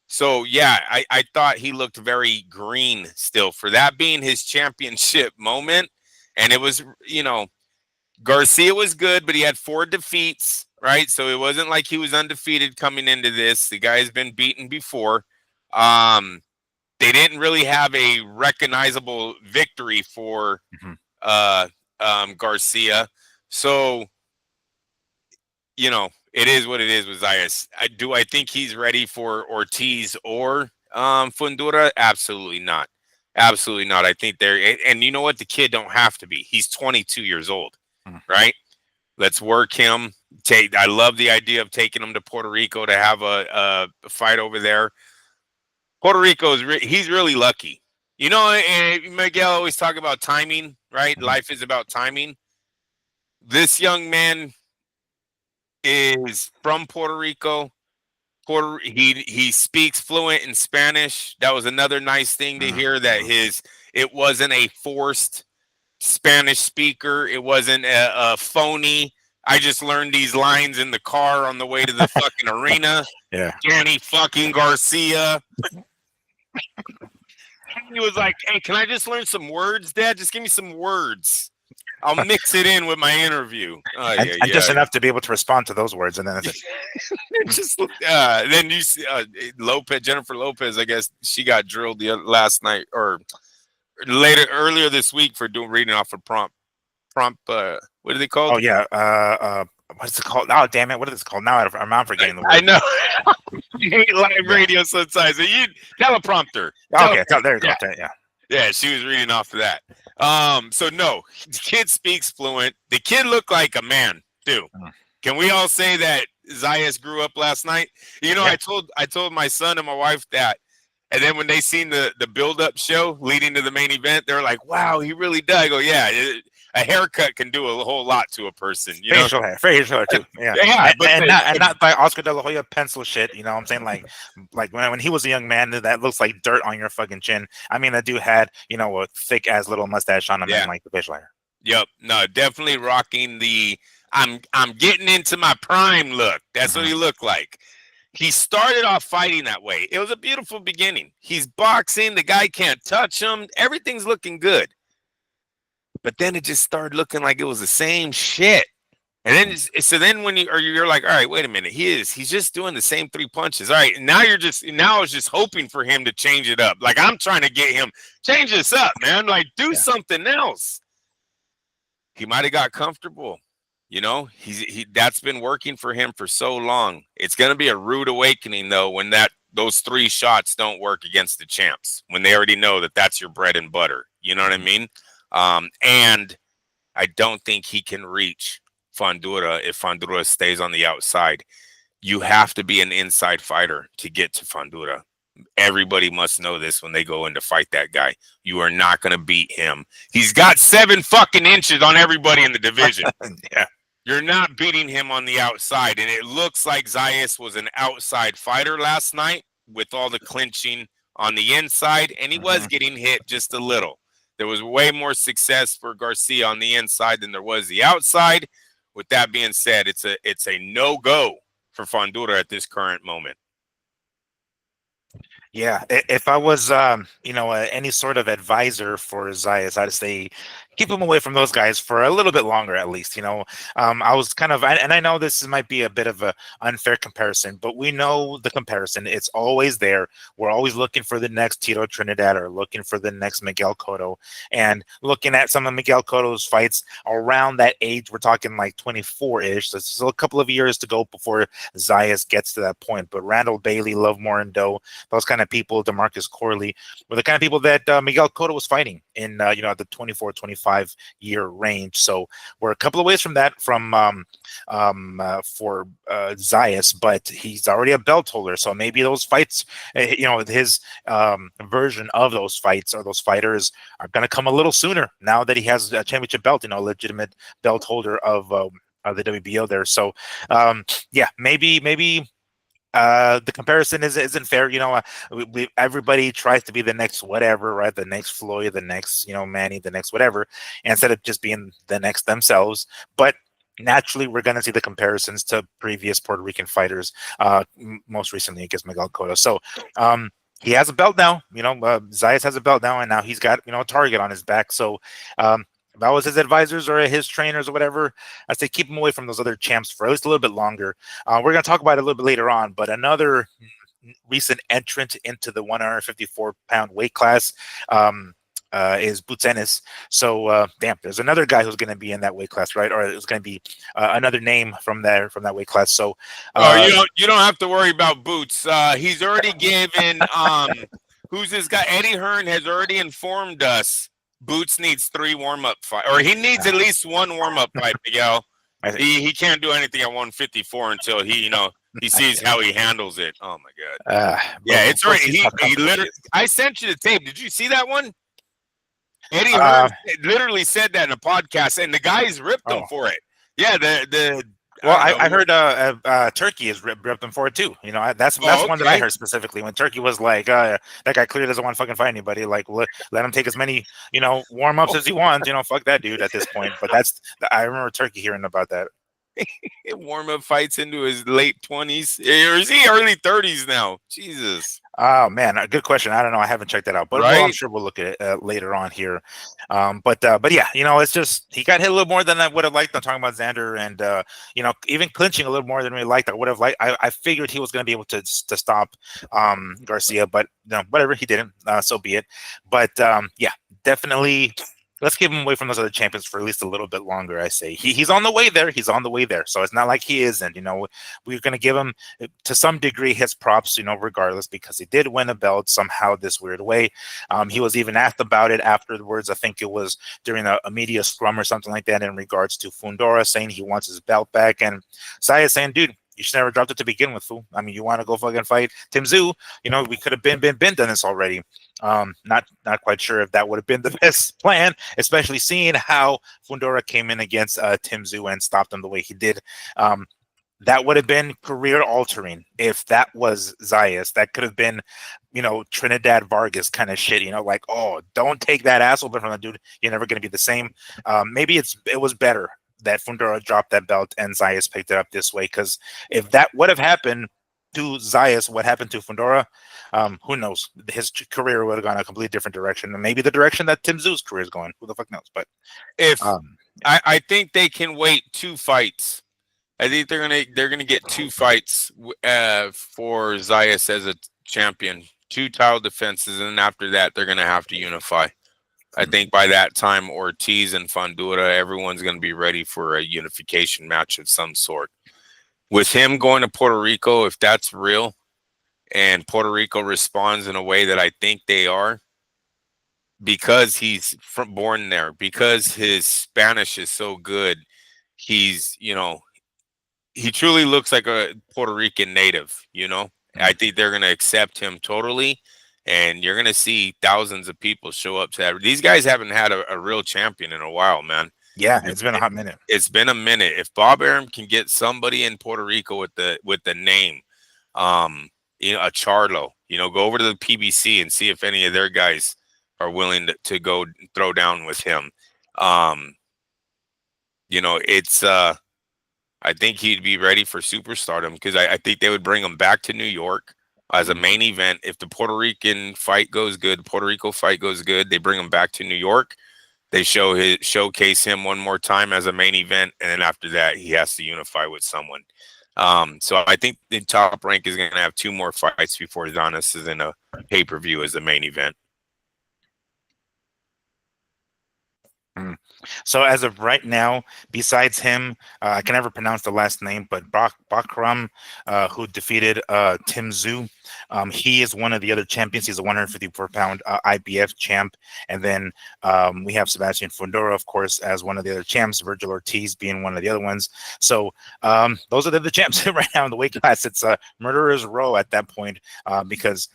So, yeah, I thought he looked very green still for that being his championship moment. And it was, Garcia was good, but he had 4 defeats, right? So it wasn't like he was undefeated coming into this. The guy's been beaten before. They didn't really have a recognizable victory for Garcia. So, it is what it is with Zayas. I think he's ready for Ortiz or Fundora? Absolutely not. Absolutely not. I think and you know what? The kid don't have to be. He's 22 years old, right? Let's work him. I love the idea of taking him to Puerto Rico to have a fight over there. Puerto Rico he's really lucky. And Miguel always talk about timing, right? Life is about timing. This young man is from Puerto Rico. He speaks fluent in Spanish. That was another nice thing to hear, that it wasn't a forced Spanish speaker. It wasn't a phony. I just learned these lines in the car on the way to the fucking arena. Yeah. Danny fucking Garcia. he was like, "Hey, can I just learn some words, Dad? Just give me some words. I'll mix it in with my interview." Oh, and, yeah, and just yeah. enough to be able to respond to those words, and then Just then you see Jennifer Lopez. I guess she got drilled last night or earlier this week for reading off a prompt. What are they called? oh yeah, what is it called? Oh damn it, what is it called? Now I'm forgetting the word. I know. I hate live radio sometimes. Teleprompter. Okay, there you go. Yeah. Yeah, she was reading off of that. So no, the kid speaks fluent. The kid looked like a man too. Can we all say that Zayas grew up last night? You know, Yeah. I told my son and my wife that, and then when they seen the build-up show leading to the main event, they're like, "Wow, he really does." I go, "Yeah, a haircut can do a whole lot to a person." You know, facial hair too. Yeah, yeah, and not by Oscar De La Hoya pencil shit. You know what I'm saying? Like when he was a young man, that looks like dirt on your fucking chin. I mean, that dude had a thick ass little mustache on him and like the facial hair. Yep, no, definitely rocking the I'm getting into my prime look. That's what he looked like. He started off fighting that way. It was a beautiful beginning. He's boxing. The guy can't touch him. Everything's looking good. But then it just started looking like it was the same shit. And then when you're like, all right, wait a minute. He's just doing the same 3 punches. All right, now I was just hoping for him to change it up. Like I'm trying to get him change this up, man. Like do something else. He might have got comfortable. You know, that's been working for him for so long. It's going to be a rude awakening, though, when those 3 shots don't work against the champs, when they already know that that's your bread and butter. You know what I mean? And I don't think he can reach Fundora if Fundora stays on the outside. You have to be an inside fighter to get to Fundora. Everybody must know this when they go in to fight that guy. You are not going to beat him. He's got 7 fucking inches on everybody in the division. Yeah. You're not beating him on the outside. And it looks like Zayas was an outside fighter last night with all the clinching on the inside. And he was getting hit just a little. There was way more success for Garcia on the inside than there was the outside. With that being said, it's a no-go for Fundora at this current moment. Yeah, if I was, any sort of advisor for Zayas, I'd say keep him away from those guys for a little bit longer, at least. I was kind of, and I know this might be a bit of a unfair comparison, but we know the comparison. It's always there. We're always looking for the next Tito Trinidad or looking for the next Miguel Cotto, and looking at some of Miguel Cotto's fights around that age. We're talking like 24-ish. So it's still a couple of years to go before Zayas gets to that point. But Randall Bailey, Lovemore and Doe, those kind of people, DeMarcus Corley, were the kind of people that Miguel Cotto was fighting in, the 24, 25-year range. So we're a couple of ways from that for Zayas, but he's already a belt holder. So maybe those fights, his version of those fights or those fighters are going to come a little sooner now that he has a championship belt, a legitimate belt holder of the WBO there. So, maybe the comparison isn't fair. Everybody tries to be the next whatever, right? The next Floyd, the next, Manny, the next whatever, instead of just being the next themselves. But naturally, we're going to see the comparisons to previous Puerto Rican fighters, most recently against Miguel Cotto. So he has a belt now. Zayas has a belt now, and now he's got, a target on his back. So if I was his advisors or his trainers or whatever, I'd say keep him away from those other champs for at least a little bit longer. We're going to talk about it a little bit later on, but another recent entrant into the 154-pound weight class is Boots Ennis. So, there's another guy who's going to be in that weight class, right? Or it's going to be another name from that weight class. So, you don't have to worry about Boots. He's already given. Who's this guy? Eddie Hearn has already informed us. Boots needs 3 warm-up fights, or he needs at least 1 warm-up fight, Miguel. He can't do anything at 154 until he sees how he handles it. Oh my God! It's already. He literally. I sent you the tape. Did you see that one? Eddie Hearn literally said that in a podcast, and the guys ripped him for it. Yeah, Well, I heard Turkey has ripped him for it too. That's one that I heard specifically when Turkey was like, that guy clearly doesn't want to fucking fight anybody. Like, let him take as many, warm ups as he wants. Fuck that dude at this point. But I remember Turkey hearing about that. Warm-up fights into his late 20s. Or is he early 30s now? Jesus. Oh man, a good question. I don't know. I haven't checked that out, but well, I'm Right? sure we'll look at it later on here. But yeah, it's just he got hit a little more than I would have liked. I'm talking about Xander, and even clinching a little more than we liked. I would have liked. I figured he was going to be able to stop Garcia, but whatever, he didn't. So be it. But yeah, definitely. Let's keep him away from those other champions for at least a little bit longer. I say he's on the way there. He's on the way there. So it's not like he isn't. We're going to give him to some degree his props, regardless, because he did win a belt somehow this weird way. He was even asked about it afterwards. I think it was during a media scrum or something like that in regards to Fundora saying he wants his belt back. And Saya saying, dude, you should never dropped it to begin with, fool. I mean, you want to go fucking fight Tim Tszyu? We could have been done this already. Not quite sure if that would have been the best plan, especially seeing how Fundora came in against Tim Tszyu and stopped him the way he did. That would have been career altering if that was Zayas. That could have been, Trinidad Vargas kind of shit. Like, oh, don't take that asshole from the dude. You're never going to be the same. Maybe it was better that Fundora dropped that belt and Zayas picked it up this way, because if that would have happened to Zayas, what happened to Fundora, who knows? His career would have gone a completely different direction, and maybe the direction that Tim Tszyu's career is going. Who the fuck knows? But If I think they can wait 2 fights. I think they're gonna get 2 fights for Zayas as a champion, 2 title defenses, and then after that they're gonna have to unify. I think by that time, Ortiz and Fundora, everyone's going to be ready for a unification match of some sort. With him going to Puerto Rico, if that's real, and Puerto Rico responds in a way that I think they are, because he's born there, because his Spanish is so good, he's, he truly looks like a Puerto Rican native, I think they're going to accept him totally. And you're going to see thousands of people show up to that. These guys haven't had a real champion in a while, man. Yeah, it's been a hot minute. It's been a minute. If Bob Arum can get somebody in Puerto Rico with the name, a Charlo, go over to the PBC and see if any of their guys are willing to go throw down with him. It's I think he'd be ready for superstardom, because I think they would bring him back to New York as a main event. If the Puerto Rican fight goes good, Puerto Rico fight goes good, they bring him back to New York. They showcase him one more time as a main event, and then after that, he has to unify with someone. So I think the Top Rank is going to have 2 more fights before Adonis is in a pay-per-view as the main event. So as of right now, besides him, I can never pronounce the last name, but Bakram, who defeated Tim Tszyu, he is one of the other champions. He's a 154-pound IBF champ. And then we have Sebastian Fundora, of course, as one of the other champs, Virgil Ortiz being one of the other ones. So those are the champs right now in the weight class. It's a murderer's row at that point, because,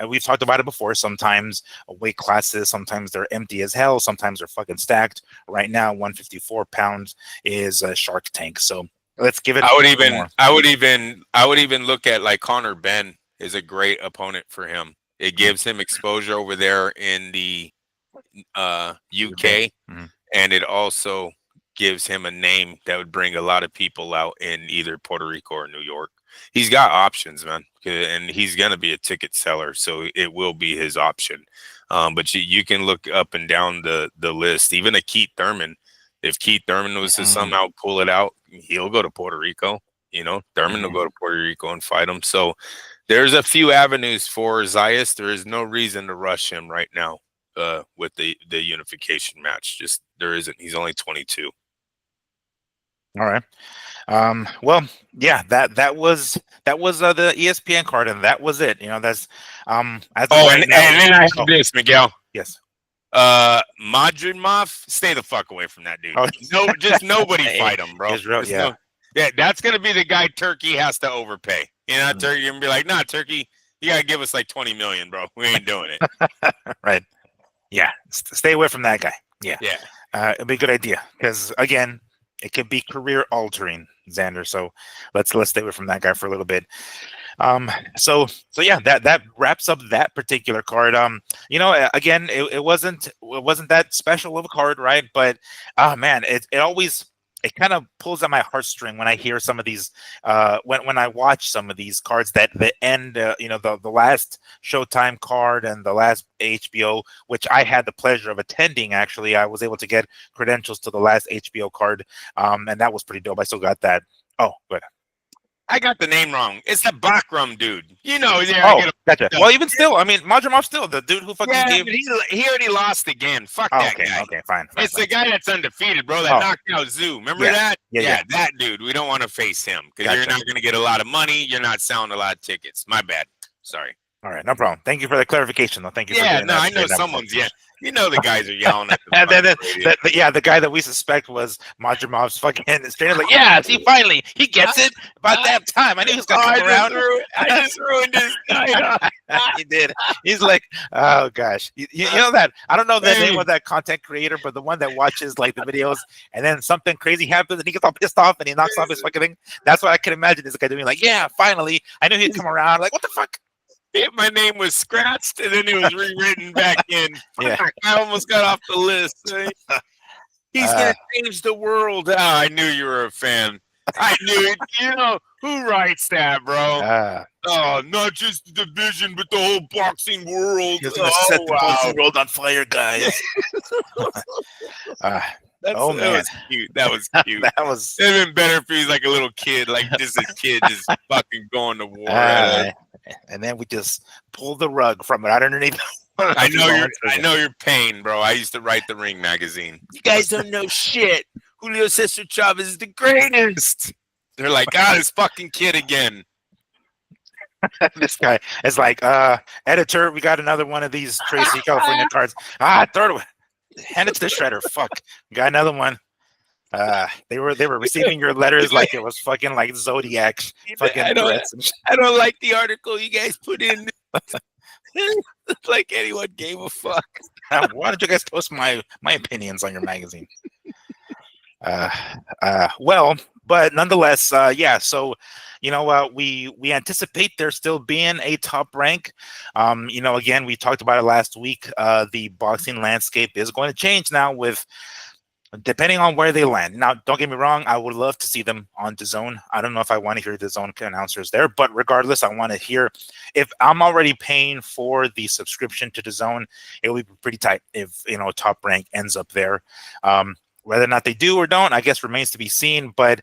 we've talked about it before. Sometimes weight classes, sometimes they're empty as hell. Sometimes they're fucking stacked. Right now, 154 pounds is a Shark Tank. So let's give it. I would even look at, like, Conor Benn is a great opponent for him. It gives him exposure over there in the UK, and it also gives him a name that would bring a lot of people out in either Puerto Rico or New York. He's got options, man, and he's going to be a ticket seller, so it will be his option. But you can look up and down the list. Even a Keith Thurman, if Keith Thurman was to somehow pull it out, he'll go to Puerto Rico. Thurman will go to Puerto Rico and fight him. So there's a few avenues for Zayas. There is no reason to rush him right now with the unification match. Just there isn't. He's only 22. All right. Well, yeah, that was the ESPN card, and that was it. That's as of right now, and then I have this, Miguel. Yes. Madrimov, stay the fuck away from that dude. Oh. No, just nobody fight him, bro. Israel, yeah. That's gonna be the guy Turkey has to overpay. Turkey gonna be like, nah, Turkey, you gotta give us like 20 million, bro. We ain't doing it. Right. Yeah. Stay away from that guy. Yeah. Yeah. It'd be a good idea, because again, it could be career altering, Xander. So let's stay away from that guy for a little bit. So yeah, that wraps up that particular card. Again, it wasn't that special of a card, right? But man, it always it kind of pulls at my heartstring when I hear some of these when I watch some of these cards that end the last Showtime card and the last HBO, which I had the pleasure of attending. Actually, I was able to get credentials to the last HBO card, and that was pretty dope. I still got that. Oh, good. I got the name wrong. It's the Bakram dude. You know, yeah, I Oh, get gotcha. a Well, even still, I mean, Madrimov still the dude who fucking yeah, gave. but he already lost again. Fuck Oh, that okay, guy. okay, fine. It's the guy that's undefeated, bro. That Oh, knocked out Zoo. Remember yeah, that? yeah, yeah. That dude. We don't want to face him because you're Gotcha. not going to get a lot of money. You're not selling a lot of tickets. My bad. Sorry. All right, no problem. Thank you for the clarification, though. Thank you for Yeah, doing no, that. I know Straight up. someone's. Yeah, you know the guys are yelling at the And fucking then, radio. the guy that we suspect was Madrimov's fucking straight up like, yeah, see, finally, he gets it. About that time. I knew he was going to come around. I just ruined his night. He did. He's like, oh, gosh. You know that? I don't know the name Hey. of that content creator, but the one that watches like the videos and then something crazy happens and he gets all pissed off and he knocks off his fucking thing. That's what I can imagine this guy doing. Like, yeah, finally. I knew he'd come around. Like, what the fuck? My name was scratched and then it was rewritten back in. Yeah. Fuck, I almost got off the list. He's gonna change the world. Oh, I knew you were a fan. I knew it. You know who writes that, bro? Oh, not just the division, but the whole boxing world. He's gonna set the boxing world on fire, guys. That man, was cute. That was cute. that was. It'd been better if he was like a little kid, like just a kid, just fucking going to war. And then we just pulled the rug from it right underneath. I know your pain, bro. I used to write the Ring magazine. You guys don't know shit. Julio Cesar Chavez is the greatest. They're like, this fucking kid again. This guy is like, editor, we got another one of these Tracy California cards. Third one. Hand it to the shredder. Fuck. We got another one. They were receiving your letters like it was fucking like Zodiac fucking threats. I don't like the article you guys put in. Like anyone gave a fuck. Why don't you guys post my opinions on your magazine? Well, but nonetheless, yeah. So, we anticipate there still being a top rank. Again, we talked about it last week. The boxing landscape is going to change now with. Depending on where they land. Now, don't get me wrong, I would love to see them on DAZN. I don't know if I want to hear the DAZN announcers there, but regardless, I want to hear if I'm already paying for the subscription to DAZN, it would be pretty tight if Top Rank ends up there. Whether or not they do or don't, I guess remains to be seen. But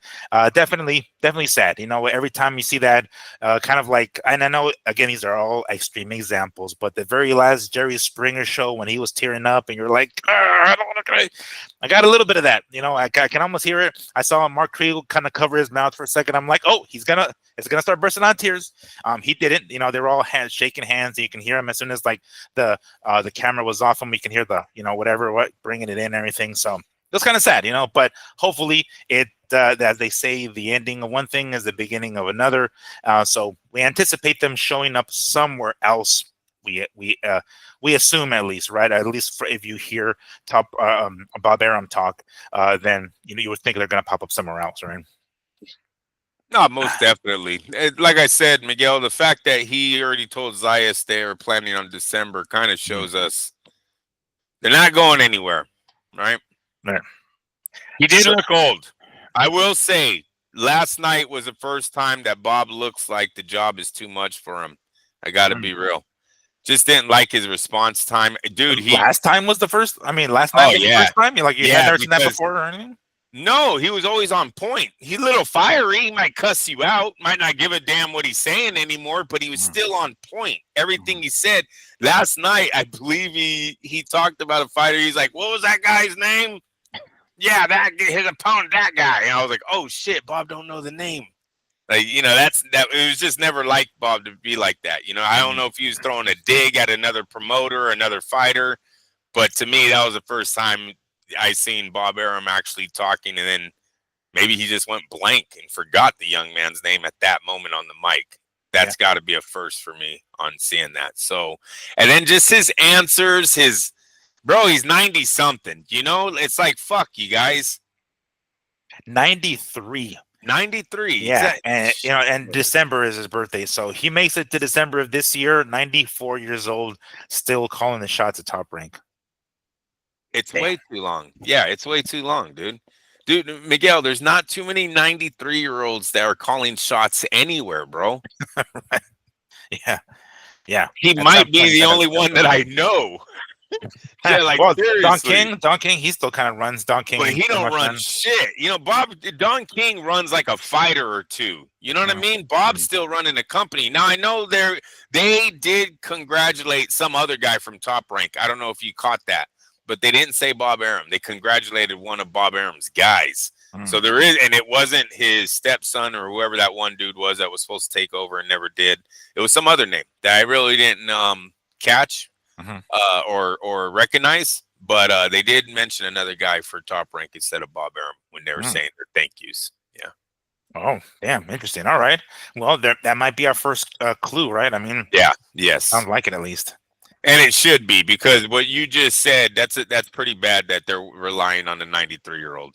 definitely sad. Every time you see that, kind of like, and I know again these are all extreme examples, but the very last Jerry Springer show when he was tearing up, and you're like, I don't want to cry. I got a little bit of that. I can almost hear it. I saw Mark Kriegel kind of cover his mouth for a second. I'm like, oh, it's gonna start bursting out tears. He didn't. They're all shaking hands. And you can hear him as soon as like the camera was off him. You can hear the bringing it in and everything. So. It's kind of sad, but hopefully it, as they say, the ending of one thing is the beginning of another. So we anticipate them showing up somewhere else. We assume at least, right? At least if you hear Bob Arum talk, then you would think they're going to pop up somewhere else, right? No, most definitely. Like I said, Miguel, the fact that he already told Zayas they are planning on December kind of shows us they're not going anywhere, right? Right. He did look old. I will say, last night was the first time that Bob looks like the job is too much for him. I got to be real. Just didn't like his response time. Dude, last time was the first? I mean, last night was the first time? You had never seen that before or anything? No, he was always on point. He's a little fiery. He might cuss you out. Might not give a damn what he's saying anymore, but he was still on point. Everything he said. Last night, I believe he talked about a fighter. He's like, what was that guy's name? Yeah, his opponent, that guy. And I was like, oh shit, Bob don't know the name. Like, that it was just never like Bob to be like that. I don't know if he was throwing a dig at another promoter, another fighter, but to me, that was the first time I seen Bob Arum actually talking, and then maybe he just went blank and forgot the young man's name at that moment on the mic. That's got to be a first for me on seeing that. So, and then just his answers, bro, he's 90 something. It's like, fuck you guys. 93. 93. Yeah, exactly. And December is his birthday, so he makes it to December of this year. 94 years old, still calling the shots at Top Rank. It's way too long. Yeah, it's way too long, dude. Dude, Miguel, there's not too many 93-year-olds that are calling shots anywhere, bro. Yeah, yeah. He At some might be point, you the gotta only one that I know. Yeah, like well, seriously. Don King, he still kind of runs. Don King But is he pretty don't much run run. shit. Don King runs like a fighter or two. You know what I Mm, mean? Bob's mm, still running the company. Now I know they did congratulate some other guy from Top Rank. I don't know if you caught that, but they didn't say Bob Arum. They congratulated one of Bob Arum's guys. mm. So there is, and it wasn't his stepson or whoever that one dude was that was supposed to take over and never did. It was some other name that I really didn't catch Mhm. or recognize. But they did mention another guy for Top Rank instead of Bob Arum when they were Mm. saying their thank yous. Yeah. Oh, damn, interesting. All right. Well, that might be our first clue, right? I mean, Yeah. Yes. sounds like it at least. And it should be because what you just said, that's pretty bad that they're relying on the 93-year-old.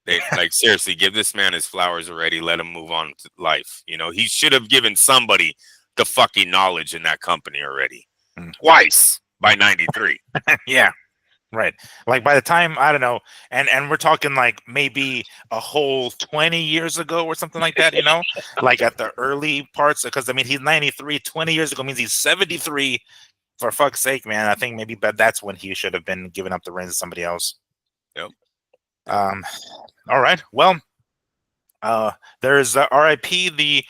They like seriously give this man his flowers already. Let him move on to life. He should have given somebody the fucking knowledge in that company already. Mm. Twice by 93. Yeah. Right. Like by the time, I don't know, and we're talking like maybe a whole 20 years ago or something like that, like at the early parts, because I mean he's 93, 20 years ago means he's 73. For fuck's sake, man. I think maybe but that's when he should have been giving up the reins to somebody else. Yep. Yep. Um, all right. Well, there's RIP the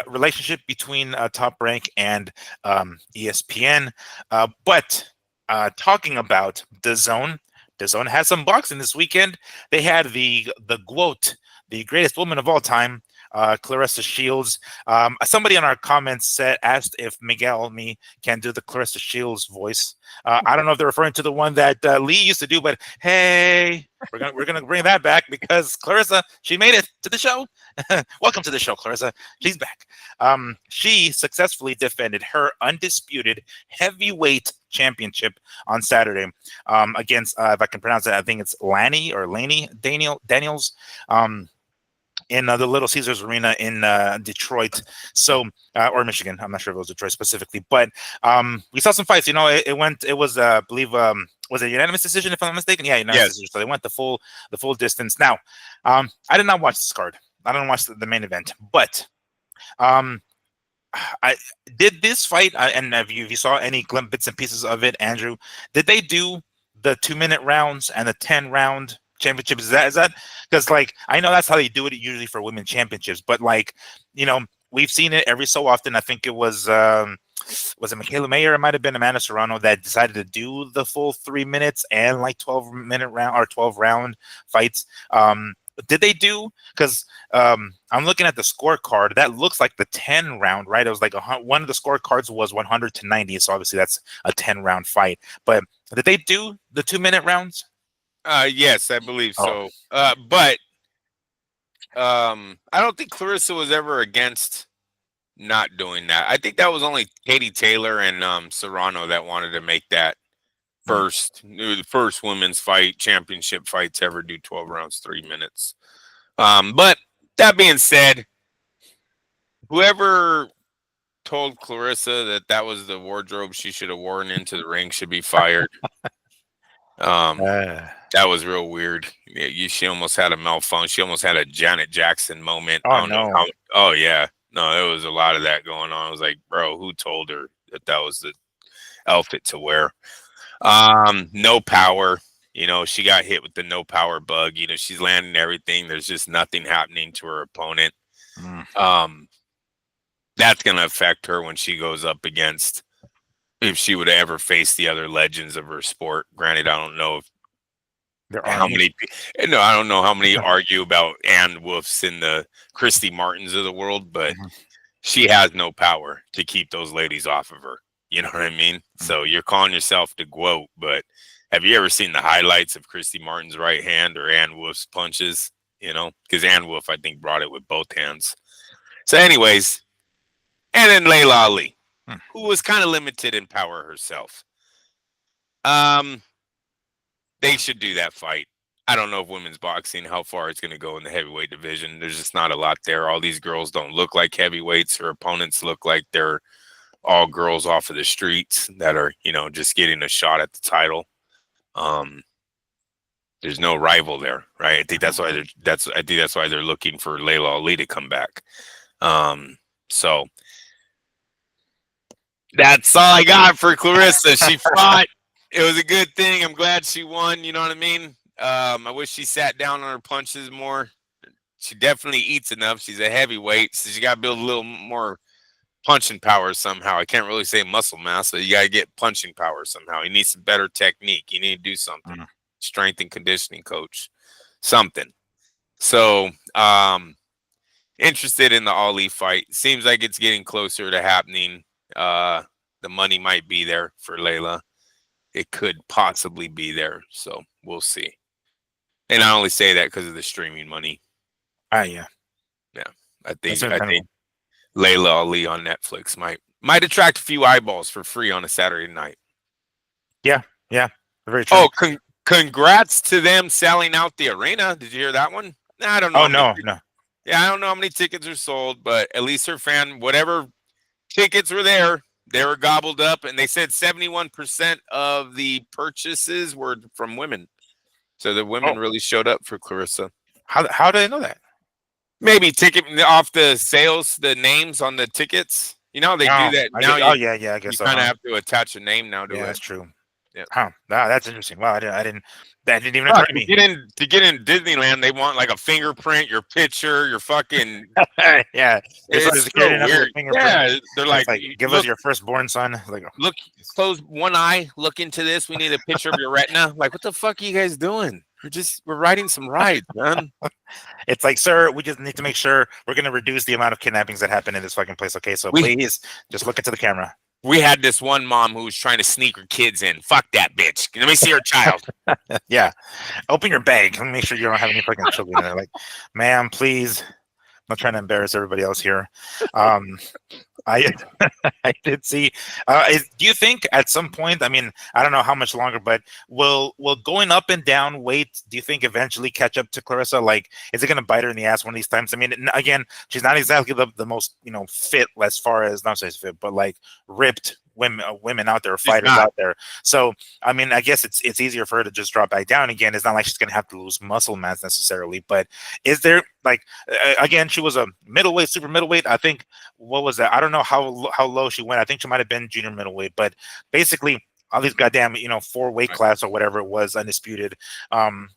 relationship between Top Rank and ESPN. But talking about the Zone has some boxing this weekend. They had the GOAT, the greatest woman of all time, Clarissa Shields. Somebody in our comments asked if Miguel me can do the Clarissa Shields voice. I don't know if they're referring to the one that Lee used to do, but hey, we're gonna bring that back because Clarissa, she made it to the show. Welcome to the show, Clarissa. She's back. She successfully defended her undisputed heavyweight championship on Saturday against, if I can pronounce it, I think it's Laney Daniels. In the Little Caesars Arena in Detroit, so or Michigan. I'm not sure if it was Detroit specifically, but we saw some fights. It was, I believe, was it a unanimous decision if I'm not mistaken? Yeah, unanimous Yes. decision. So they went the full distance. Now, I did not watch this card. I don't watch the main event, but um, I did this fight, and if you saw any bits and pieces of it, Andrew, did they do the 2-minute rounds and the 10-round championships? Is that because like I know that's how they do it usually for women championships, but like we've seen it every so often. I think it was it Michaela Mayer? It might have been Amanda Serrano that decided to do the full 3 minutes and like 12-minute round or 12-round fights. Did they do? Because I'm looking at the scorecard. That looks like the 10-round, right? It was like one of the scorecards was 100 to 90, so obviously that's a 10-round fight. But did they do the 2-minute rounds? Yes, I believe Oh, so. But I don't think Clarissa was ever against not doing that. I think that was only Katie Taylor and Serrano that wanted to make that the first women's fight championship fight to ever do 12 rounds, 3 minutes. But that being said, whoever told Clarissa that was the wardrobe she should have worn into the ring should be fired. uh, That was real weird. Yeah, she almost had a malfunction. She almost had a Janet Jackson moment. I oh don't know no. how. Oh yeah, no, there was a lot of that going on. I was like, bro, who told her that was the outfit to wear? No power. She got hit with the no power bug. She's landing everything. There's just nothing happening to her opponent. Mm. That's gonna affect her when she goes up against if she would ever face the other legends of her sport. Granted, I don't know if There are how any. many no, I don't know how many argue about Ann Wolfs and the Christy Martins of the world, but Mhm. she has no power to keep those ladies off of her. You know what I mean? So you're calling yourself the GOAT, but have you ever seen the highlights of Christy Martin's right hand or Ann Wolf's punches? Because Ann Wolf, I think, brought it with both hands. So, anyways, and then Layla Ali, Mm. who was kind of limited in power herself. Um, They should do that fight. I don't know if women's boxing, how far it's going to go in the heavyweight division. There's just not a lot there. All these girls don't look like heavyweights. Her opponents look like they're all girls off of the streets that are, just getting a shot at the title. Um, There's no rival there, right? I think that's why they're looking for Layla Ali to come back. So that's all I got for Clarissa. She fought. It was a good thing. I'm glad she won. You know what I mean? I wish she sat down on her punches more. She definitely eats enough. She's a heavyweight, so she got to build a little more punching power somehow. I can't really say muscle mass, but you got to get punching power somehow. You need some better technique. You need to do something. Strength and conditioning coach, something. So, interested in the Ali fight. Seems like it's getting closer to happening. The money might be there for Layla. It could possibly be there. So we'll see. And I only say that because of the streaming money. Yeah. Yeah. I think Layla Ali on Netflix might attract a few eyeballs for free on a Saturday night. Yeah. Very true. Oh, congrats to them selling out the arena. Did you hear that one? I don't know. Oh, no. Yeah, I don't know how many tickets are sold, but at least her fan, whatever tickets were there, they were gobbled up, and they said 71% of the purchases were from women. So the women really showed up for Clarissa. How do they know that? Maybe ticket off the sales, the names on the tickets. You know, they do that now. I guess you so. kind of have to attach a name now to it. Yeah, that's true. Yeah. Huh. That's interesting. Wow, that didn't even occur to me. To get in Disneyland, they want like a fingerprint, your picture, your fucking yeah. It's so weird. Yeah, they're like give us your firstborn son. Like, look, close one eye, look into this. We need a picture of your retina. Like, what the fuck are you guys doing? We're riding some rides, man. It's like, sir, we just need to make sure we're going to reduce the amount of kidnappings that happen in this fucking place. Okay, so please just look into the camera. We had this one mom who was trying to sneak her kids in. Fuck that bitch. Let me see her child. Yeah. Open your bag. Let me make sure you don't have any fucking children in there. Like, ma'am, please. I'm not trying to embarrass everybody else here. I did see. Do you think at some point? I mean, I don't know how much longer, but will going up and down weight? Do you think eventually catch up to Clarissa? Like, is it going to bite her in the ass one of these times? I mean, again, she's not exactly the most fit as far as not so fit, but like ripped women out there, fighters out there. So I mean, I guess it's easier for her to just drop back down again. It's not like she's going to have to lose muscle mass necessarily, but is there like again, she was a middleweight, super middleweight. I think what was that? I don't know how low she went. I think she might have been junior middleweight, but basically all these goddamn 4 weight class or whatever it was, undisputed.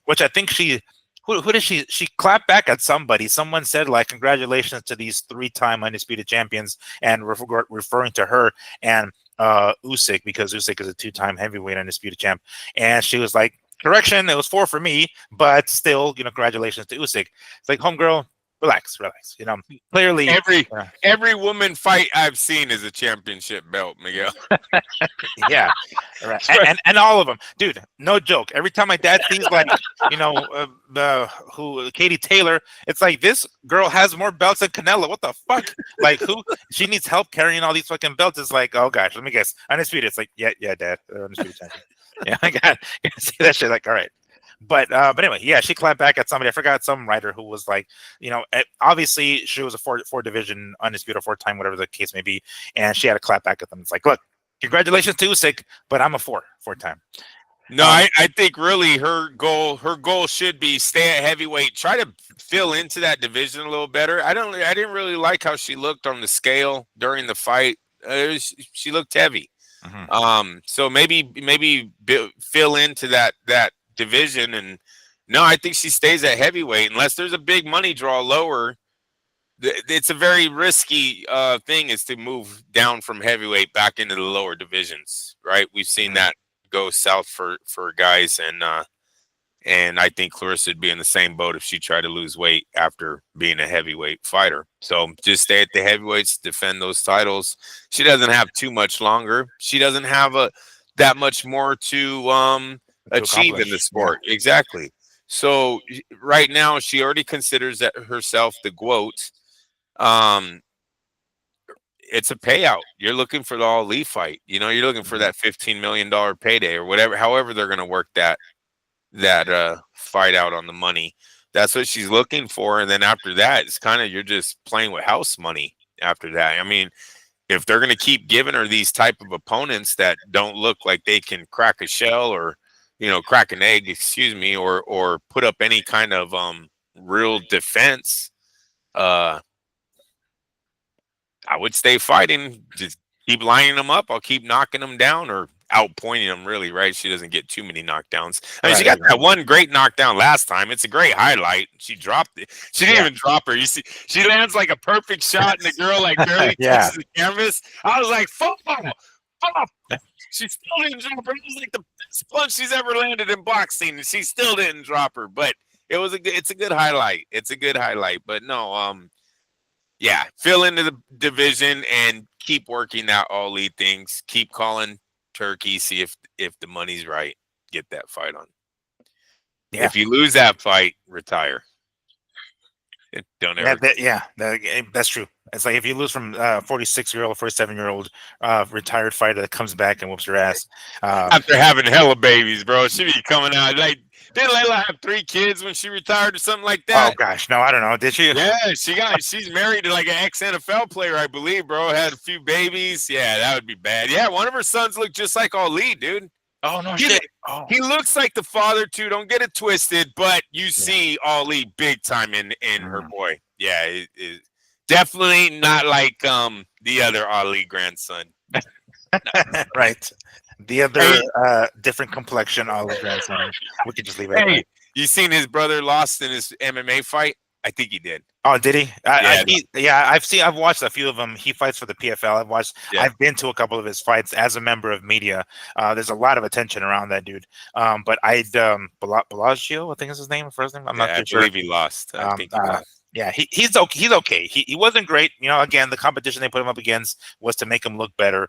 Which I think who did she clapped back at somebody. Someone said like congratulations to these 3-time undisputed champions, and referring to her and Usyk, because Usyk is a 2-time heavyweight undisputed champ, and she was like, correction, it was 4 for me, but still, congratulations to Usyk. It's like, homegirl, relax. Clearly every woman fight I've seen is a championship belt, Miguel. Yeah, right. And all of them, dude. No joke. Every time my dad sees like Katie Taylor, it's like, this girl has more belts than Canelo. What the fuck? Like, who? She needs help carrying all these fucking belts. It's like, oh gosh, let me guess, undisputed. It's like, yeah, dad, undisputed champion. Yeah, I got to see that shit. Like, all right. But anyway, yeah, she clapped back at somebody. I forgot, some writer who was like, obviously she was a four division undisputed, 4-time, whatever the case may be, and she had to clap back at them. It's like, look, congratulations to Usyk, but I'm a 4-time. No, I think really her goal should be stay at heavyweight. Try to fill into that division a little better. I didn't really like how she looked on the scale during the fight. She looked heavy. Mm-hmm. So maybe fill into that division. And no, I think she stays at heavyweight unless there's a big money draw lower. It's a very risky thing is to move down from heavyweight back into the lower divisions, right? We've seen that go south for guys, and I think Clarissa would be in the same boat if she tried to lose weight after being a heavyweight fighter. So just stay at the heavyweights, defend those titles. She doesn't have too much longer. She doesn't have that much more to achieve in the sport. Yeah. Exactly. So right now she already considers herself the GOAT. It's a payout. You're looking for the Ali fight. You're looking for that $15 million payday or whatever, however they're going to work that fight out on the money. That's what she's looking for. And then after that, it's kind of, you're just playing with house money after that. I mean, if they're going to keep giving her these type of opponents that don't look like they can crack a shell or crack an egg, excuse me, or put up any kind of real defense, uh, I would stay fighting. Just keep lining them up. I'll keep knocking them down or outpointing them. Really, right? She doesn't get too many knockdowns. I mean, she Right, got right, that right. one great knockdown last time. It's a great highlight. She dropped it. She didn't Yeah. even drop her. You see, she lands like a perfect shot, and the girl like barely Yeah. touches the canvas. I was like, football. She still didn't drop her. It was like the best punch she's ever landed in boxing, and she still didn't drop her. But it's a good highlight. It's a good highlight. But no, yeah, fill into the division and keep working that all lead things. Keep calling Turkey, see if the money's right. Get that fight on. Yeah. If you lose that fight, retire. Don't Yeah, ever. that's true. It's like if you lose from 46-year-old, 47-year-old retired fighter that comes back and whoops your ass. After having hella babies, bro, she be coming out like didn't Layla have 3 kids when she retired or something like Oh that? gosh, no, I don't know. Did she? Yeah, she's married to like an ex NFL player, I believe, bro. Had a few babies. Yeah, that would be bad. Yeah, one of her sons looked just like Ali, dude. Oh no He, shit. Oh he looks like the father too. Don't get it twisted, but you yeah. see Ali big time in her Mm. boy. Yeah, it definitely not like the other Ali grandson. Right. The other Hey, different complexion, Olive grandson. We could just leave it at that. hey, you seen his brother lost in his MMA fight? I think he did. Oh, did he? Yeah, I've watched a few of them. He fights for the PFL. yeah. I've been to a couple of his fights as a member of media. There's a lot of attention around that dude. But Bellagio, I think is his name, first name. I'm not Yeah, I too sure. believe he lost. I Um, think he uh, lost. yeah, he's okay. He's okay. He wasn't great. Again, the competition they put him up against was to make him look better.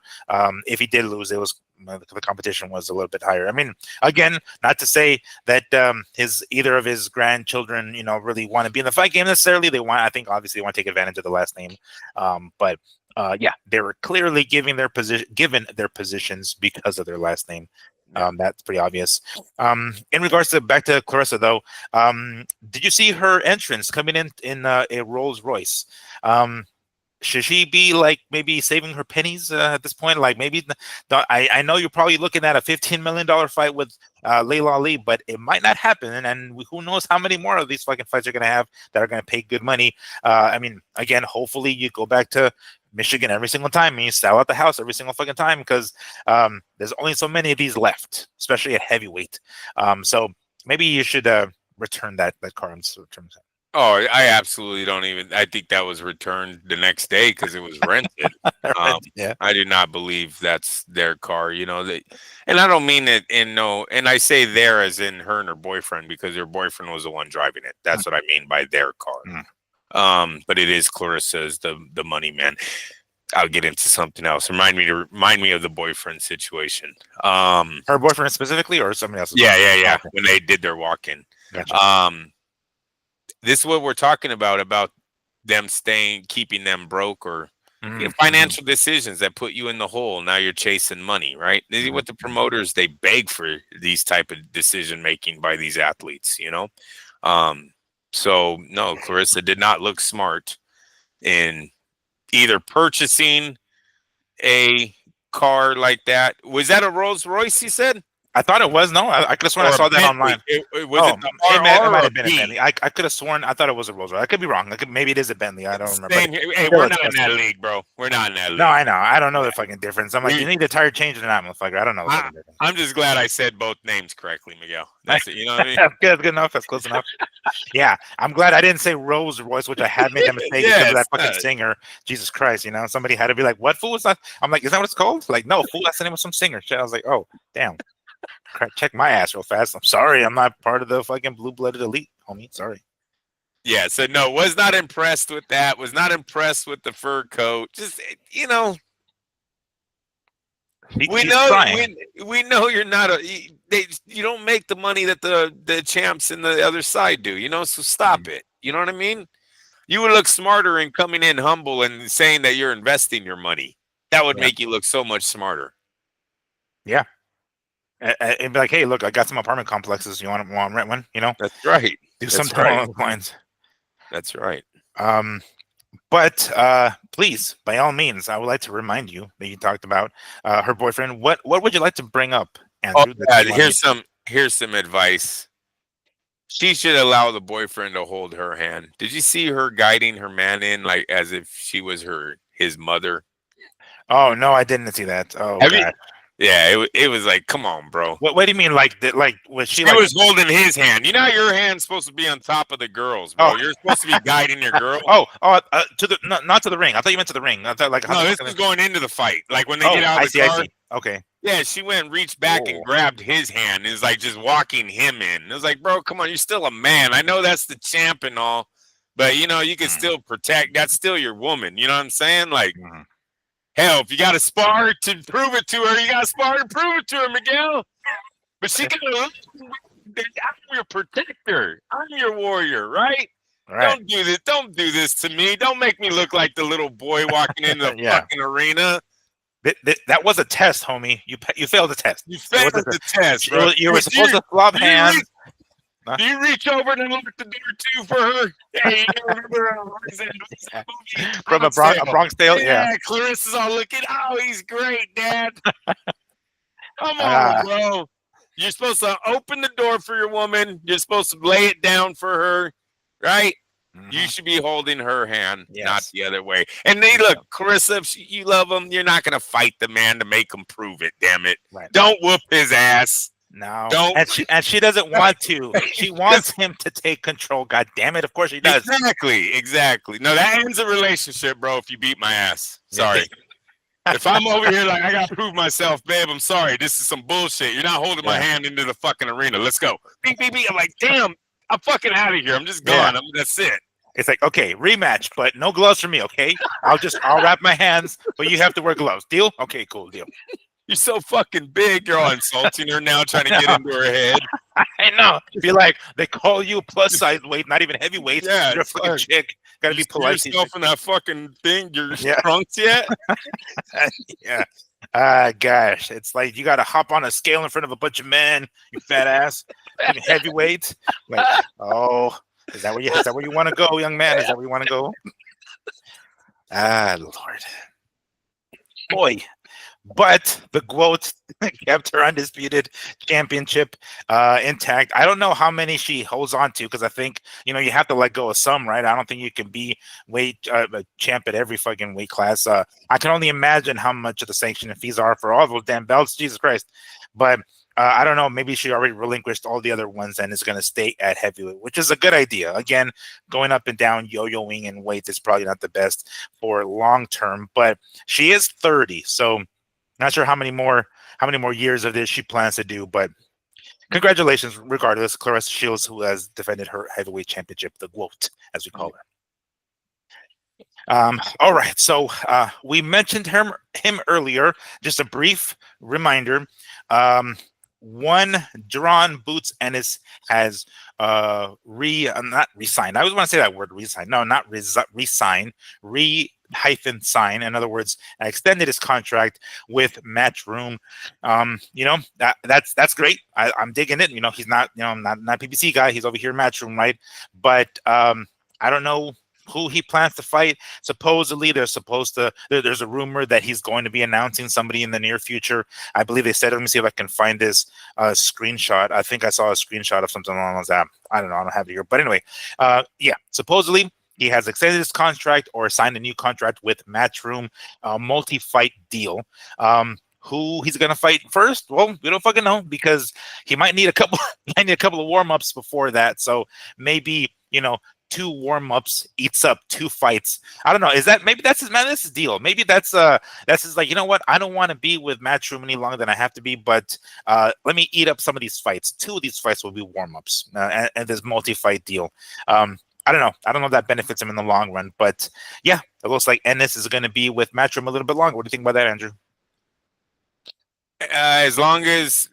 If he did lose, it was the competition was a little bit higher. I mean, again, not to say that his either of his grandchildren, really want to be in the fight game necessarily. I think obviously they want to take advantage of the last name. But yeah, they were clearly given their positions because of their last name. Yeah. That's pretty obvious. In regards to back to Clarissa though, did you see her entrance coming in a Rolls Royce? Should she be like maybe saving her pennies at this point? Like maybe I know you're probably looking at a $15 million fight with Layla Ali, but it might not happen. And who knows how many more of these fucking fights you're gonna have that are gonna pay good money. I mean, again, hopefully you go back to Michigan every single time and you sell out the house every single fucking time because there's only so many of these left, especially at heavyweight. So maybe you should return that car in terms of. Oh, I absolutely don't even. I think that was returned the next day because it was rented. Um, Yeah. I do not believe that's their car. And I don't mean it in no. And I say there as in her and her boyfriend because her boyfriend was the one driving it. That's what I mean by their car. Mm. But it is Clarissa's the money man. I'll get into something else. Remind me of the boyfriend situation. Her boyfriend specifically, or somebody else's Yeah, boyfriend? yeah, yeah. Okay, When they did their walk-in. gotcha. This is what we're talking about them keeping them broke or Mhm, financial decisions that put you in the hole. Now you're chasing money, right? This is mhm, what the promoters, they beg for these type of decision making by these athletes. So no, Clarissa did not look smart in either purchasing a car like that. Was that a Rolls Royce, you said? I thought it was. No, I could have sworn I Or a saw that Bentley? online. Was Oh, it the it RR might or a have been a B? Bentley. I could have sworn I thought it was a Rolls Royce. I could be wrong. Maybe it is a Bentley. I don't remember. But Same here. Hey, still we're not in expensive. that league, bro. We're not in that No, league. I know. I don't know Yeah. the fucking difference. I'm like, We you need the tire change or not, motherfucker. I don't know the I, fucking difference. I'm just glad I said both names correctly, Miguel. That's it. You know what I mean? That's good enough. That's close enough. Yeah, I'm glad I didn't say Rolls Royce, which I had made that mistake because of Yes. that fucking singer. Jesus Christ, somebody had to be like, "What fool is that?" I'm like, "Is that what it's called?" Like, no, fool. That's the name of some singer. Shit. I was like, "Oh, damn." Check my ass real fast. I'm sorry. I'm not part of the fucking blue-blooded elite, homie. Sorry. Yeah. So no, was not impressed with that. Was not impressed with the fur coat. Just we She's know trying. we know you're not you don't make the money that the champs in the other side do. So stop it. You know what I mean? You would look smarter in coming in humble and saying that you're investing your money. That would Yeah. make you look so much smarter. Yeah. And be like, hey, look, I got some apartment complexes. You want to rent one? That's right. Do That's something right. along those lines. That's right. But please, by all means, I would like to remind you that you talked about her boyfriend. What would you like to bring up, Oh, Andrew? yeah, Here's some advice. She should allow the boyfriend to hold her hand. Did you see her guiding her man in like as if she was his mother? Oh no, I didn't see that. Oh Have you? god. Yeah, it was like, come on, bro. What do you mean? Like was she She like? was holding his hand. You know, how your hand's supposed to be on top of the girls, Oh. bro. You're supposed to be guiding your girl. To the not to the ring. I thought you meant to the ring. I thought like how No, the this fuck. is going into the fight. Like when they get Oh, out I of the see. I car. see. Okay. Yeah, she went and reached back and Oh. grabbed his hand. And was like just walking him in. It was like, bro, come on, you're still a man. I know that's the champ and all, but you know, you can Mm, still protect. That's still your woman. You know what I'm saying? Like, mm. hell, if you got to spar to prove it to her, you got to spar to prove it to her, Miguel. But she got to. I'm your protector. I'm your warrior, right? All right. Don't do this. Don't do this to me. Don't make me look like the little boy walking into the Yeah. fucking arena. That was a test, homie. You failed the test. You failed the test, You bro. you were supposed to flop hands. Huh? Do you reach over and unlock the door too for her? Hey, you remember what is that movie? From a Bronx Tale. Yeah. Yeah, Clarissa's all looking. Oh, he's great, Dad. Come on, Ah, bro. You're supposed to open the door for your woman. You're supposed to lay it down for her, right? You mhm. should be holding her hand, not Yes. the other way. And they look, Clarissa, if you love him, you're not gonna fight the man to make him prove it. Damn it! Right. Don't whoop his ass. No. Don't. And she doesn't want to. She wants him to take control. God damn it! Of course she does. Exactly. No, that ends a relationship, bro. If you beat my ass, sorry. If I'm over here like I gotta prove myself, babe, I'm sorry. This is some bullshit. You're not holding my Yeah. hand into the fucking arena. Let's go. Beep, beep, beep. I'm like, damn, I'm fucking out of here. I'm just Yeah. gone. That's it. It's like, okay, rematch, but no gloves for me, okay? I'll wrap my hands, but you have to wear gloves. Deal? Okay, cool, deal. You're so fucking big. You're all insulting her now, trying to get into her head. I know. Be like, they call you plus size weight, not even heavyweight. Yeah, You're a fucking chick. Gotta be you see polite. yourself in that fucking thing. You're Yeah. drunk yet? Yeah. Gosh, it's like you gotta hop on a scale in front of a bunch of men, you fat ass, fucking heavyweight. Like, oh, is that where you want to go, young man? Is that where you want to go? Lord, boy. But the GOAT kept her undisputed championship intact. I don't know how many she holds on to because I think you have to let go of some, right? I don't think you can be a champ at every fucking weight class. I can only imagine how much of the sanction fees are for all those damn belts. Jesus Christ! But I don't know. Maybe she already relinquished all the other ones and is going to stay at heavyweight, which is a good idea. Again, going up and down, yo-yoing in weight is probably not the best for long term. But she is 30, so. Not sure how many more years of this she plans to do, but congratulations, regardless, Clarissa Shields, who has defended her heavyweight championship, the GOAT, as we call her. All right, so we mentioned him earlier. Just a brief reminder. One Duran Boots Ennis has not re-signed. I always want to say that word, re-sign. No, not re-sign. Sign. In other words, extended his contract with Matchroom. That's great. I'm digging it. He's not not PPC guy. He's over here Matchroom, right? But I don't know who he plans to fight. Supposedly, there's a rumor that he's going to be announcing somebody in the near future. I believe they said. Let me see if I can find this screenshot. I think I saw a screenshot of something along those lines. I don't know. I don't have it here. But anyway, yeah. Supposedly, he has extended his contract or signed a new contract with Matchroom, multi-fight deal. Who he's gonna fight first? Well, we don't fucking know because he might need a couple. He might need a couple of warm-ups before that. So maybe 2 warm-ups eats up 2 fights. I don't know. Is that maybe that's his deal? Maybe that's his like, you know what? I don't want to be with Matchroom any longer than I have to be, but let me eat up some of these fights. 2 of these fights will be warm-ups and this multi-fight deal. I don't know. I don't know if that benefits him in the long run, but yeah, it looks like Ennis is going to be with Matchroom a little bit longer. What do you think about that, Andrew? As long as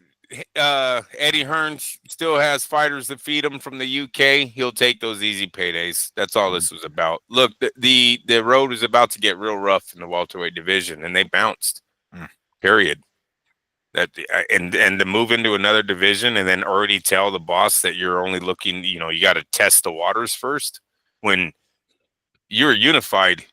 Eddie Hearn still has fighters that feed him from the UK, he'll take those easy paydays. That's all this was about. Look, the road is about to get real rough in the welterweight division, and they bounced. Period. That and to move into another division and then already tell the boss that you're only looking, you got to test the waters first when you're unified.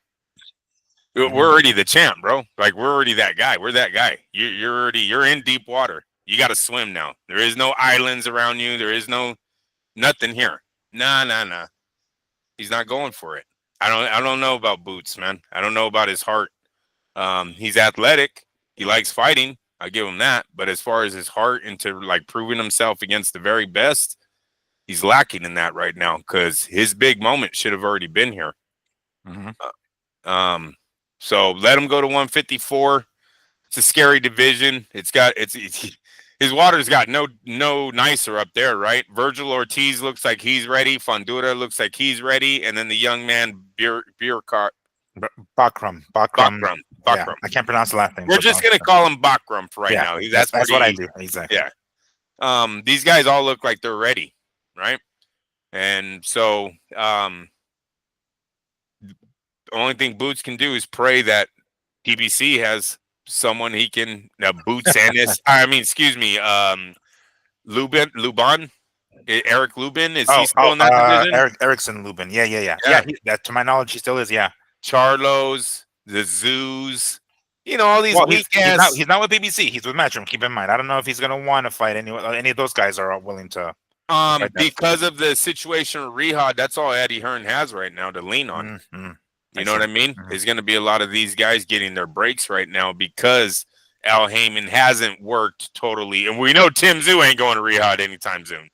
We're already the champ, bro. Like we're already that guy. We're that guy. You're in deep water. You got to swim now. There is no islands around you. There is no nothing here. Nah. He's not going for it. I don't know about Boots, man. I don't know about his heart. He's athletic. He likes fighting. I give him that. But as far as his heart into like proving himself against the very best, he's lacking in that right now because his big moment should have already been here. Mm-hmm. So let him go to 154. It's a scary division. It's his water's got no nicer up there, right? Virgil Ortiz looks like he's ready. Fondura looks like he's ready, and then the young man Bakram. Yeah, I can't pronounce the last name. We're just gonna call him Bakram for right now. That's what I do. Exactly. Yeah. These guys all look like they're ready, right? And so the only thing Boots can do is pray that PBC has someone he can Boots Ennis. Excuse me, Luban. Eric Lubin, is he still in that division? Erickson Lubin. Yeah. That, to my knowledge, he still is. Yeah. Charlos, the Zoos, all these weak ass. He's not with BBC. He's with Matchroom. Keep in mind. I don't know if he's gonna want to fight any of those guys are willing to. Because of the situation with Rehad, that's all Eddie Hearn has right now to lean on. Mm-hmm. You know what I mean? Mm-hmm. There's going to be a lot of these guys getting their breaks right now because Al Heyman hasn't worked totally, and we know Tim Tszyu ain't going to Rehab anytime soon.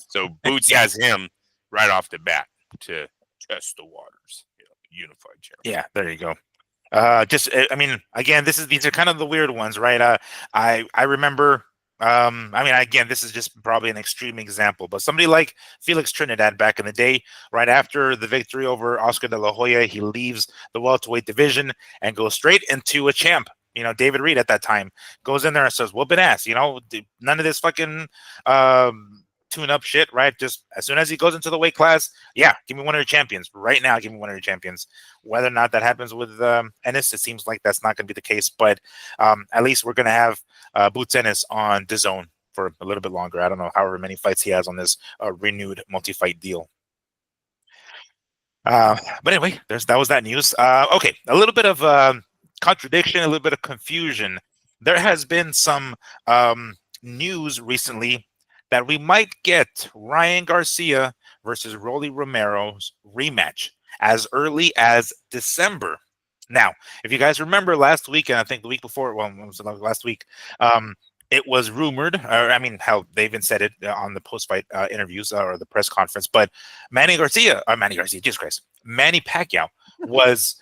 So Boots has him right off the bat to test the waters. Unified chair. Yeah, there you go. Again, these are kind of the weird ones, right? I remember. Again, this is just probably an extreme example, but somebody like Felix Trinidad back in the day, right after the victory over Oscar De La Hoya, he leaves the welterweight division and goes straight into a champ. David Reed at that time goes in there and says, whooping ass, none of this fucking tune-up shit, right? Just as soon as he goes into the weight class, yeah, give me one of your champions. Right now, give me one of your champions. Whether or not that happens with Ennis, it seems like that's not going to be the case, but at least we're going to have Boots Ennis on DAZN for a little bit longer. I don't know however many fights he has on this renewed multi-fight deal. But anyway, that was that news. Okay, a little bit of contradiction, a little bit of confusion. There has been some news recently that we might get Ryan Garcia versus Roly Romero's rematch as early as December. Now, if you guys remember last week, and I think the week before, well, it was last week, it was rumored, hell, they even said it on the post-fight interviews or the press conference, but Manny Pacquiao was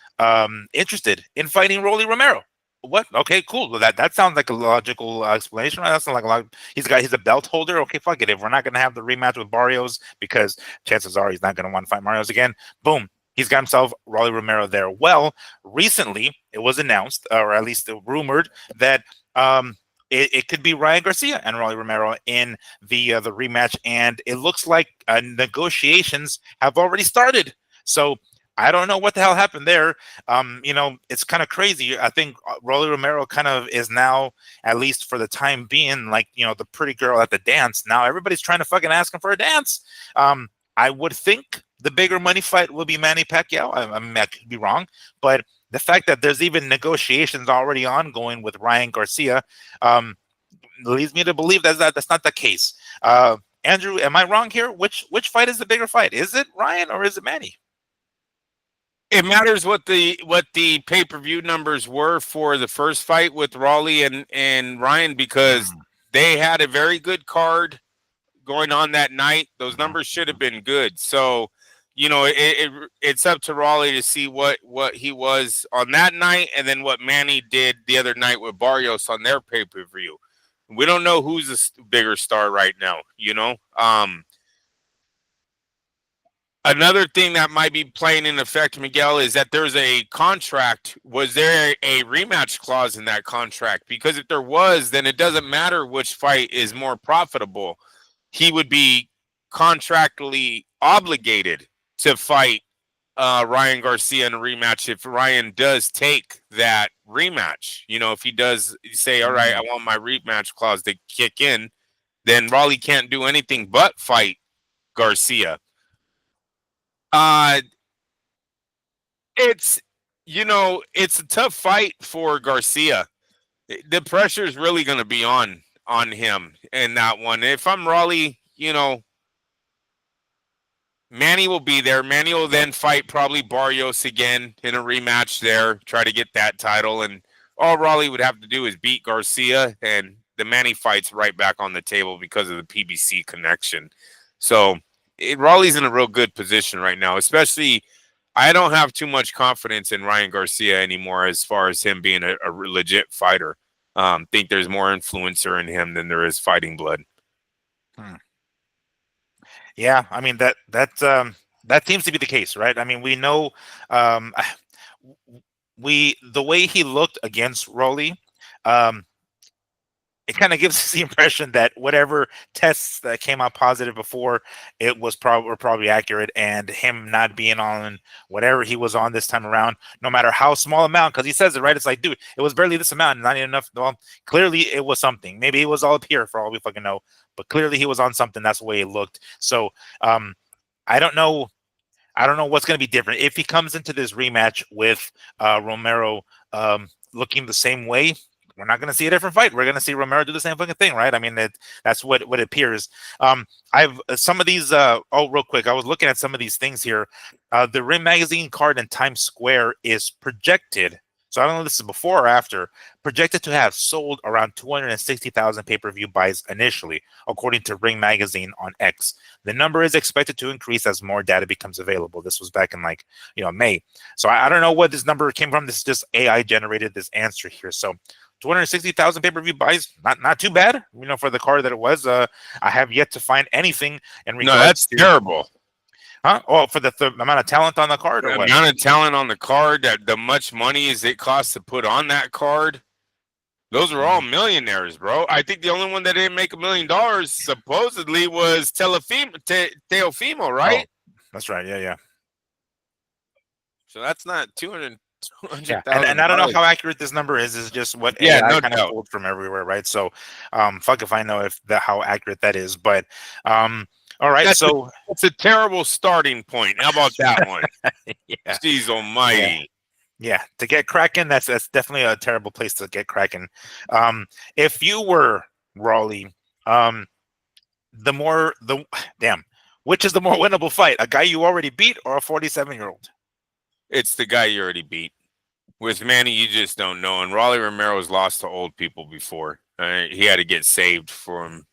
interested in fighting Roly Romero. What? Okay, cool. Well, that sounds like a logical explanation. Right? That's not like a lot. He's a belt holder. Okay, fuck it. If we're not going to have the rematch with Barrios, because chances are he's not going to want to fight Barrios again, boom. He's got himself Roly Romero there. Well, recently it was announced, or at least rumored, that it could be Ryan Garcia and Roly Romero in the rematch, and it looks like negotiations have already started. So I don't know what the hell happened there. It's kind of crazy. I think Roly Romero kind of is now, at least for the time being, like, the pretty girl at the dance. Now everybody's trying to fucking ask him for a dance. I would think the bigger money fight will be Manny Pacquiao. I could be wrong, but the fact that there's even negotiations already ongoing with Ryan Garcia leads me to believe that's not the case. Andrew, am I wrong here? Which fight is the bigger fight? Is it Ryan or is it Manny? It matters what the pay-per-view numbers were for the first fight with Roly and Ryan, because they had a very good card going on that night. Those numbers should have been good. So, it's up to Roly to see what he was on that night, and then what Manny did the other night with Barrios on their pay-per-view. We don't know who's a bigger star right now, Another thing that might be playing in effect, Miguel, is that there's a contract. Was there a rematch clause in that contract? Because if there was, then it doesn't matter which fight is more profitable. He would be contractually obligated to fight Ryan Garcia in a rematch if Ryan does take that rematch. If he does say, all right, I want my rematch clause to kick in, then Roly can't do anything but fight Garcia. It's a tough fight for Garcia. The pressure is really going to be on on him in that one. If I'm Roly, Manny will be there. Manny will then fight probably Barrios again in a rematch there, try to get that title. And all Roly would have to do is beat Garcia, and the Manny fight's right back on the table because of the PBC connection. So Roly's in a real good position right now, especially I don't have too much confidence in Ryan Garcia anymore as far as him being a legit fighter. Think there's more influencer in him than there is fighting blood. Yeah, I mean that seems to be the case, right? I mean, we know um, the way he looked against Roly, um, it kind of gives us the impression that whatever tests that came out positive before, it was probably accurate, and him not being on whatever he was on this time around, no matter how small amount, because he says it right. It's like, dude, it was barely this amount, not enough. Well, clearly it was something. Maybe it was all up here for all we fucking know, but clearly he was on something. That's the way it looked. So I don't know. I don't know what's going to be different if he comes into this rematch with Romero looking the same way. We're not going to see a different fight. We're going to see Romero do the same fucking thing, right? I mean, that's what it appears. I've some of these. Real quick, I was looking at some of these things here. The Ring Magazine card in Times Square is projected. So I don't know if this is before or after. Projected to have sold around 260,000 pay-per-view buys initially, according to Ring Magazine on X. The number is expected to increase as more data becomes available. This was back in May. So I don't know what this number came from. This is just AI generated this answer here. So 260,000 pay-per-view buys, not too bad, for the card that it was. I have yet to find anything in regards. No, that's terrible. Huh? Oh, for the amount of talent on the card, or the what? amount of talent on the card, that the much money as it costs to put on that card. Those are all millionaires, bro. I think the only one that didn't make $1 million supposedly was Teofimo, right? Oh, that's right. Yeah. So that's not 200,000. Yeah, and I don't know how accurate this number is. It's just what AI kind of pulled from everywhere, right? So, fuck if I know how accurate that is. But, all right. It's a terrible starting point. How about that one? Yeah. Jeez almighty. Yeah. To get cracking, that's definitely a terrible place to get cracking. If you were Roly, which is the more winnable fight? A guy you already beat or a 47-year-old? It's the guy you already beat. With Manny, you just don't know. And Roly Romero's lost to old people before. He had to get saved for him.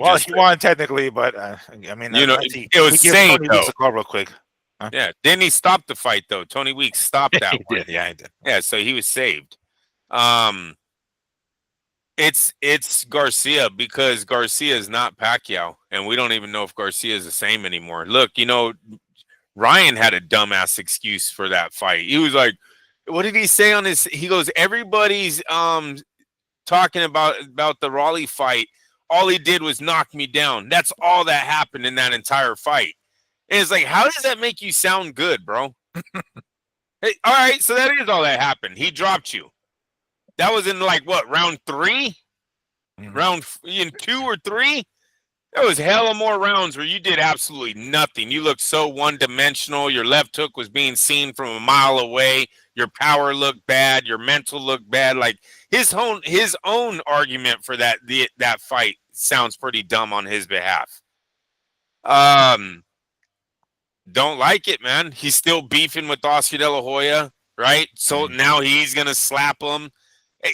Well, he won technically, but I mean, it was saved Tony Weeks a call real quick. Huh? Yeah, didn't he stop the fight though? Tony Weeks stopped that one. Did. Yeah, he did. Yeah, so he was saved. It's Garcia, because Garcia is not Pacquiao, and we don't even know if Garcia is the same anymore. Look, Ryan had a dumbass excuse for that fight. He was like, what did he say on his? He goes, everybody's talking about the Roly fight. All he did was knock me down. That's all that happened in that entire fight. And it's like, how does that make you sound good, bro? Hey, all right, so that is all that happened. He dropped you. That was in round 3? Mm-hmm. Round in 2 or 3? There was hella more rounds where you did absolutely nothing. You looked so one-dimensional. Your left hook was being seen from a mile away. Your power looked bad. Your mental looked bad. Like his own argument for that fight sounds pretty dumb on his behalf. Don't like it, man. He's still beefing with Oscar De La Hoya, right? So now he's gonna slap him.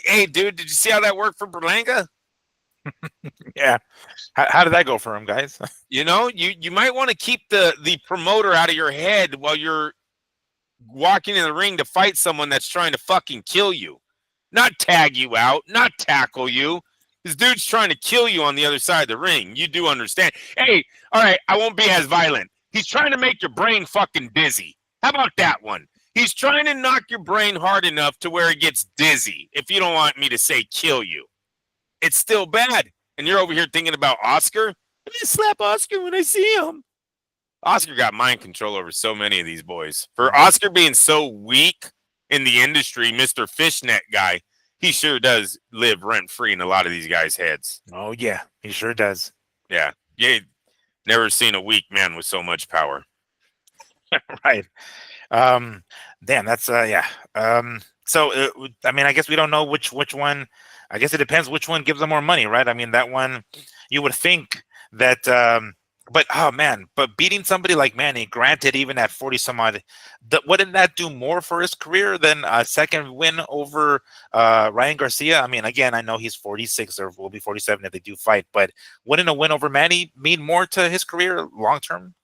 Hey, dude, did you see how that worked for Berlanga? Yeah. How did that go for him, guys? You might want to keep the promoter out of your head while you're walking in the ring to fight someone that's trying to fucking kill you. Not tag you out, not tackle you. This dude's trying to kill you on the other side of the ring. You do understand. Hey, all right, I won't be as violent. He's trying to make your brain fucking dizzy. How about that one? He's trying to knock your brain hard enough to where it gets dizzy. If you don't want me to say kill you, it's still bad. And you're over here thinking about Oscar? I'm going to slap Oscar when I see him. Oscar got mind control over so many of these boys. For Oscar being so weak in the industry, Mr. Fishnet guy, he sure does live rent-free in a lot of these guys' heads. Oh, yeah. He sure does. Yeah. Never seen a weak man with so much power. Right. Damn, that's, yeah. So I mean, I guess we don't know which one. I guess it depends which one gives them more money, right? I mean, that one you would think that. But oh man, but beating somebody like Manny, granted, even at 40 some odd, wouldn't that do more for his career than a second win over Ryan Garcia? I mean, again, I know he's 46 or will be 47 if they do fight, but wouldn't a win over Manny mean more to his career long term?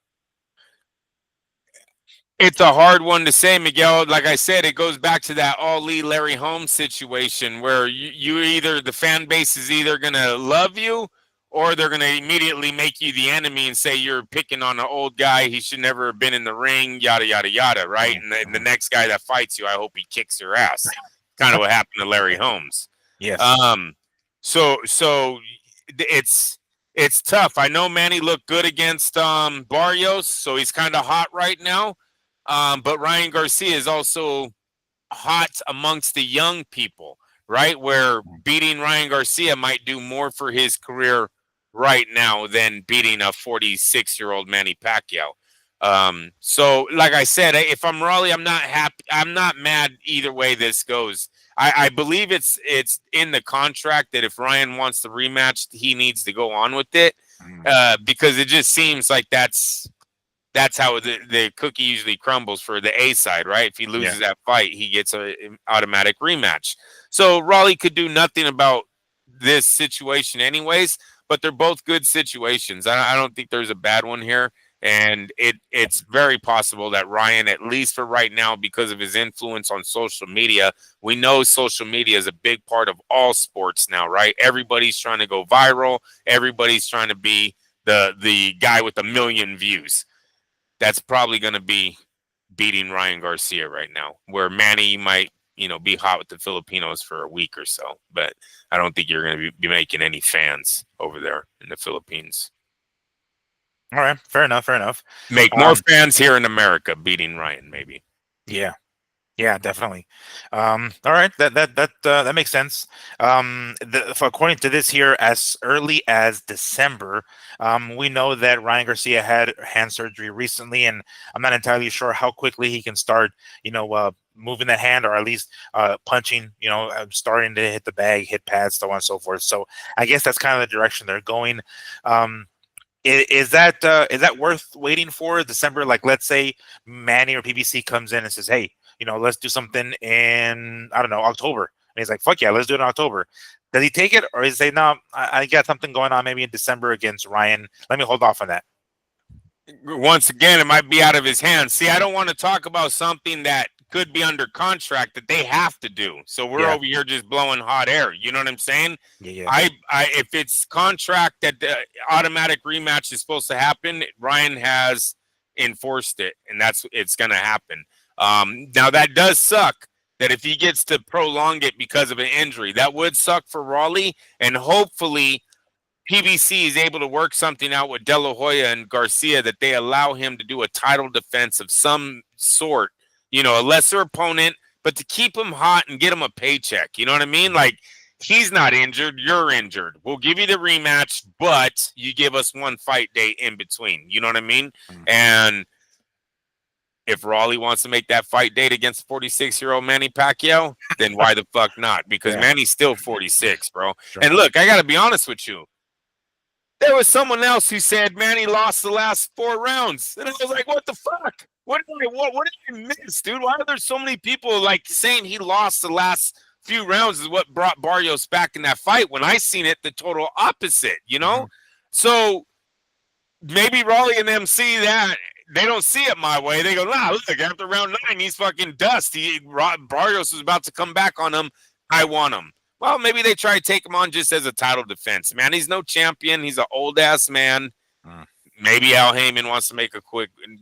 It's a hard one to say, Miguel. Like I said, it goes back to that Ali Larry Holmes situation where you either the fan base is either gonna love you or they're gonna immediately make you the enemy and say you're picking on an old guy. He should never have been in the ring, yada yada yada, right? And the next guy that fights you, I hope he kicks your ass. Kind of what happened to Larry Holmes. Yes. So it's tough. I know Manny looked good against Barrios, so he's kind of hot right now. But Ryan Garcia is also hot amongst the young people, right? Where beating Ryan Garcia might do more for his career right now than beating a 46-year-old Manny Pacquiao. So, like I said, if I'm Roly, I'm not happy. I'm not mad either way this goes. I believe it's in the contract that if Ryan wants the rematch, he needs to go on with it because it just seems like that's how the cookie usually crumbles for the A side, right? If he loses that fight, he gets an automatic rematch. So Raleigh could do nothing about this situation anyways, but they're both good situations. I don't think there's a bad one here. And it's very possible that Ryan, at least for right now, because of his influence on social media, we know social media is a big part of all sports now, right? Everybody's trying to go viral. Everybody's trying to be the guy with 1 million views. That's probably going to be beating Ryan Garcia right now, where Manny might, be hot with the Filipinos for a week or so. But I don't think you're going to be making any fans over there in the Philippines. All right, fair enough, fair enough. Make more fans here in America beating Ryan, maybe. Yeah. Yeah, definitely. All right, that makes sense. According to this here, as early as December, we know that Ryan Garcia had hand surgery recently, and I'm not entirely sure how quickly he can start, moving that hand, or at least punching, starting to hit the bag, hit pads, so on and so forth. So I guess that's kind of the direction they're going. Is that worth waiting for December? Like, let's say Manny or PBC comes in and says, "Hey, let's do something in, I don't know, October." And he's like, "Fuck yeah, let's do it in October." Does he take it, or is he, "No, I got something going on maybe in December against Ryan. Let me hold off on that." Once again, it might be out of his hands. See, I don't want to talk about something that could be under contract that they have to do. So we're over here just blowing hot air. You know what I'm saying? Yeah. If it's contract that the automatic rematch is supposed to happen, Ryan has enforced it, and it's going to happen. Now that does suck. That if he gets to prolong it because of an injury, that would suck for Raleigh, and hopefully PBC is able to work something out with De La Hoya and Garcia that they allow him to do a title defense of some sort, a lesser opponent, but to keep him hot and get him a paycheck. You know what I mean? Like, he's not injured, you're injured. We'll give you the rematch, but you give us one fight date in between. You know what I mean? And if Raleigh wants to make that fight date against 46-year-old Manny Pacquiao, then why the fuck not? Because Manny's still 46, bro. Sure. And look, I got to be honest with you. There was someone else who said Manny lost the last 4 rounds. And I was like, what the fuck? What did I miss, dude? Why are there so many people like saying he lost the last few rounds is what brought Barrios back in that fight when I seen it the total opposite, So maybe Raleigh and them see that. They don't see it my way. They go, nah, look, after round 9, he's fucking dust. Barrios was about to come back on him. I want him. Well, maybe they try to take him on just as a title defense. Man, he's no champion. He's an old-ass man. Maybe Al Heyman wants to make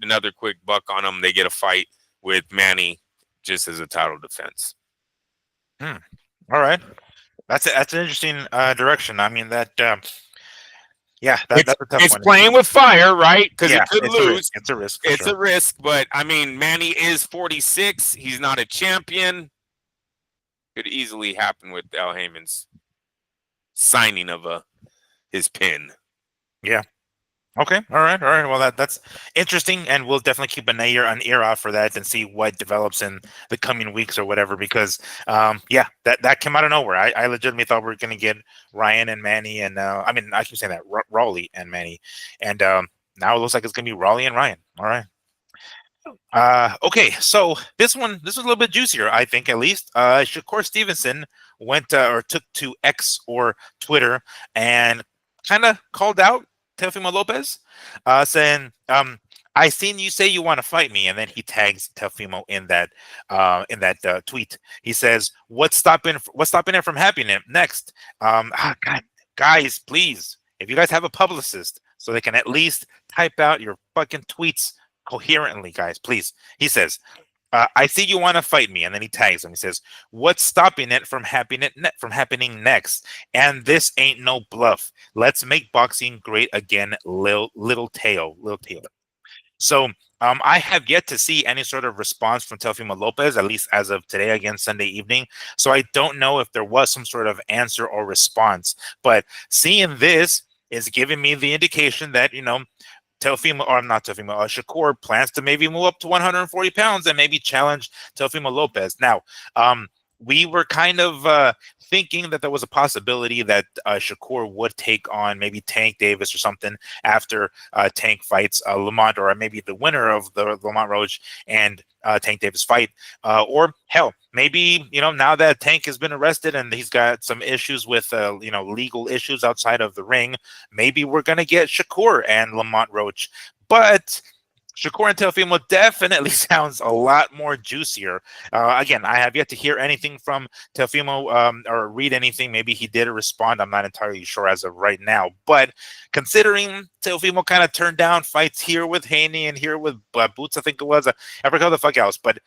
another quick buck on him. They get a fight with Manny just as a title defense. All right. That's an interesting direction. I mean, that's a tough one. It's playing with fire, right? Because it could lose. It's a risk. It's a risk, but, I mean, Manny is 46. He's not a champion. Could easily happen with Al Heyman's signing of his pin. Yeah. Okay, all right, all right. Well, that's interesting, and we'll definitely keep an ear out for that and see what develops in the coming weeks or whatever. Because, yeah, that came out of nowhere. I legitimately thought we were going to get Ryan and Manny, and I mean, I keep saying that Raleigh and Manny, and now it looks like it's going to be Raleigh and Ryan. All right. Okay, so this was a little bit juicier, I think, at least. Shakur Stevenson went or took to X or Twitter and kind of called out Teofimo Lopez, saying, "I seen you say you want to fight me," and then he tags Teofimo in that tweet. He says, What's stopping it from happening next?" God, guys, please, if you guys have a publicist, so they can at least type out your fucking tweets coherently, guys, please. He says, "I see you want to fight me," and then he tags him. He says, "What's stopping it from from happening next? And this ain't no bluff. Let's make boxing great again, little Teo." So I have yet to see any sort of response from Teofimo Lopez, at least as of today, again Sunday evening. So I don't know if there was some sort of answer or response. But seeing this is giving me the indication that Teofimo, or not Teofimo, Shakur plans to maybe move up to 140 pounds and maybe challenge Teofimo Lopez. Now, we were kind of thinking that there was a possibility that Shakur would take on maybe Tank Davis or something after Tank fights Lamont, or maybe the winner of the Lamont Roach and Tank Davis fight, or hell, maybe now that Tank has been arrested and he's got some issues with legal issues outside of the ring, maybe we're gonna get Shakur and Lamont Roach, but Shakur and Teofimo definitely sounds a lot more juicier. Again, I have yet to hear anything from Teofimo or read anything. Maybe he did respond. I'm not entirely sure as of right now. But considering Teofimo kind of turned down fights here with Haney and here with Boots, I think it was. I forgot the fuck else. But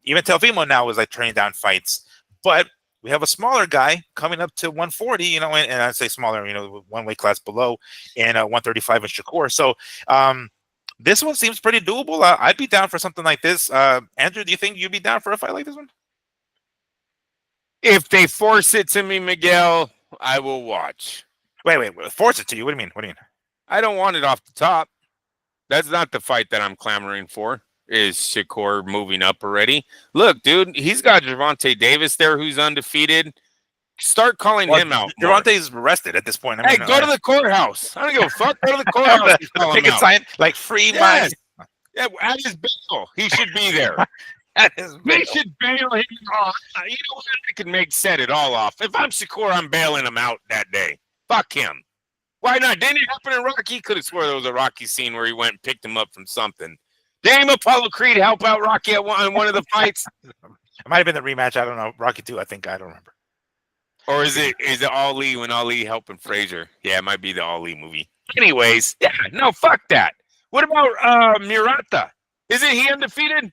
even Teofimo now is like turning down fights. But we have a smaller guy coming up to 140, and I say smaller, one weight class below, and 135 in Shakur. So, this one seems pretty doable. I'd be down for something like this. Andrew, do you think you'd be down for a fight like this one? If they force it to me, Miguel, I will watch. Wait. Force it to you? What do you mean? What do you mean? I don't want it off the top. That's not the fight that I'm clamoring for. Is Shakur moving up already? Look, dude, he's got Gervonta Davis there, who's undefeated. Start calling him out. Gervonta's arrested at this point. Hey, go to the courthouse. I don't give a fuck. Go to the courthouse. The picket sign, like free my. Yeah, at his bail, he should be there. They should bail him off. You know what? I could set it all off. If I'm Shakur, I'm bailing him out that day. Fuck him. Why not? Didn't it happen in Rocky? Could have swore there was a Rocky scene where he went and picked him up from something. Didn't Apollo Creed help out Rocky at one of the fights? It might have been the rematch. I don't know. Rocky 2, I think. I don't remember. Or is it Ali when Ali helping Frazier? Yeah, it might be the Ali movie. Anyways, yeah, no, fuck that. What about Murata? Isn't he undefeated?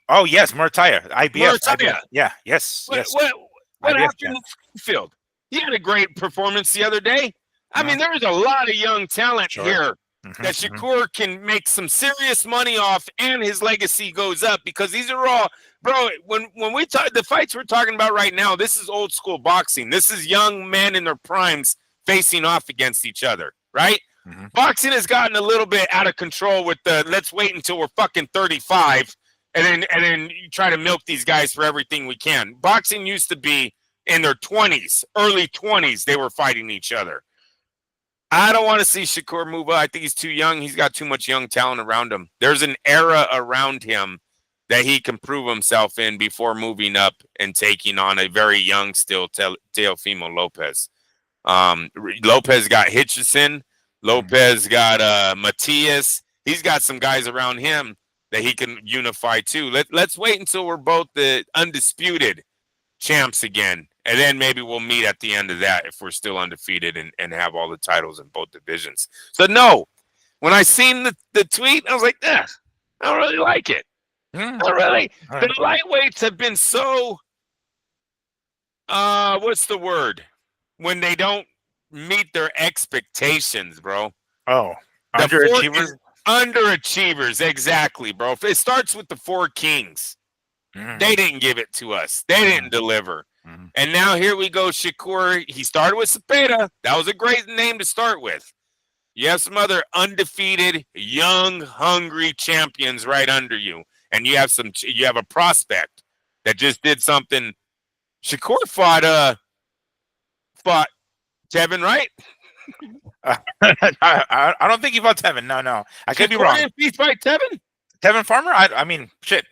Oh yes, Murtaya. IBF. Yeah, yes. What happened in the field? He had a great performance the other day. I mean, there's a lot of young talent here that Shakur can make some serious money off, and his legacy goes up because these are all, bro. When we talk the fights we're talking about right now, this is old school boxing. This is young men in their primes facing off against each other, right? Boxing has gotten a little bit out of control with the let's wait until we're fucking 35 and then you try to milk these guys for everything we can. Boxing used to be in their 20s, early 20s, they were fighting each other. I don't want to see Shakur move up. I think he's too young. He's got too much young talent around him. There's an era around him that he can prove himself in before moving up and taking on a very young still Teofimo Lopez. Lopez got Hitchison. Lopez got Matias. He's got some guys around him that he can unify too. Let's wait until we're both the undisputed champs again. And then maybe we'll meet at the end of that if we're still undefeated and have all the titles in both divisions. So no, when I seen the tweet, I was like, I don't really like it. Not really. Right. The lightweights have been so, what's the word? When they don't meet their expectations, bro. Oh, underachievers? Underachievers, exactly, bro. It starts with the four kings. They didn't give it to us. They didn't deliver. And now here we go, Shakur. He started with Cepeda. That was a great name to start with. You have some other undefeated, young, hungry champions right under you, and you have a prospect that just did something. Shakur fought Tevin, right? I don't think he fought Tevin. No, I could be Shakur wrong. didn't he fight Tevin? Tevin Farmer? I mean, shit.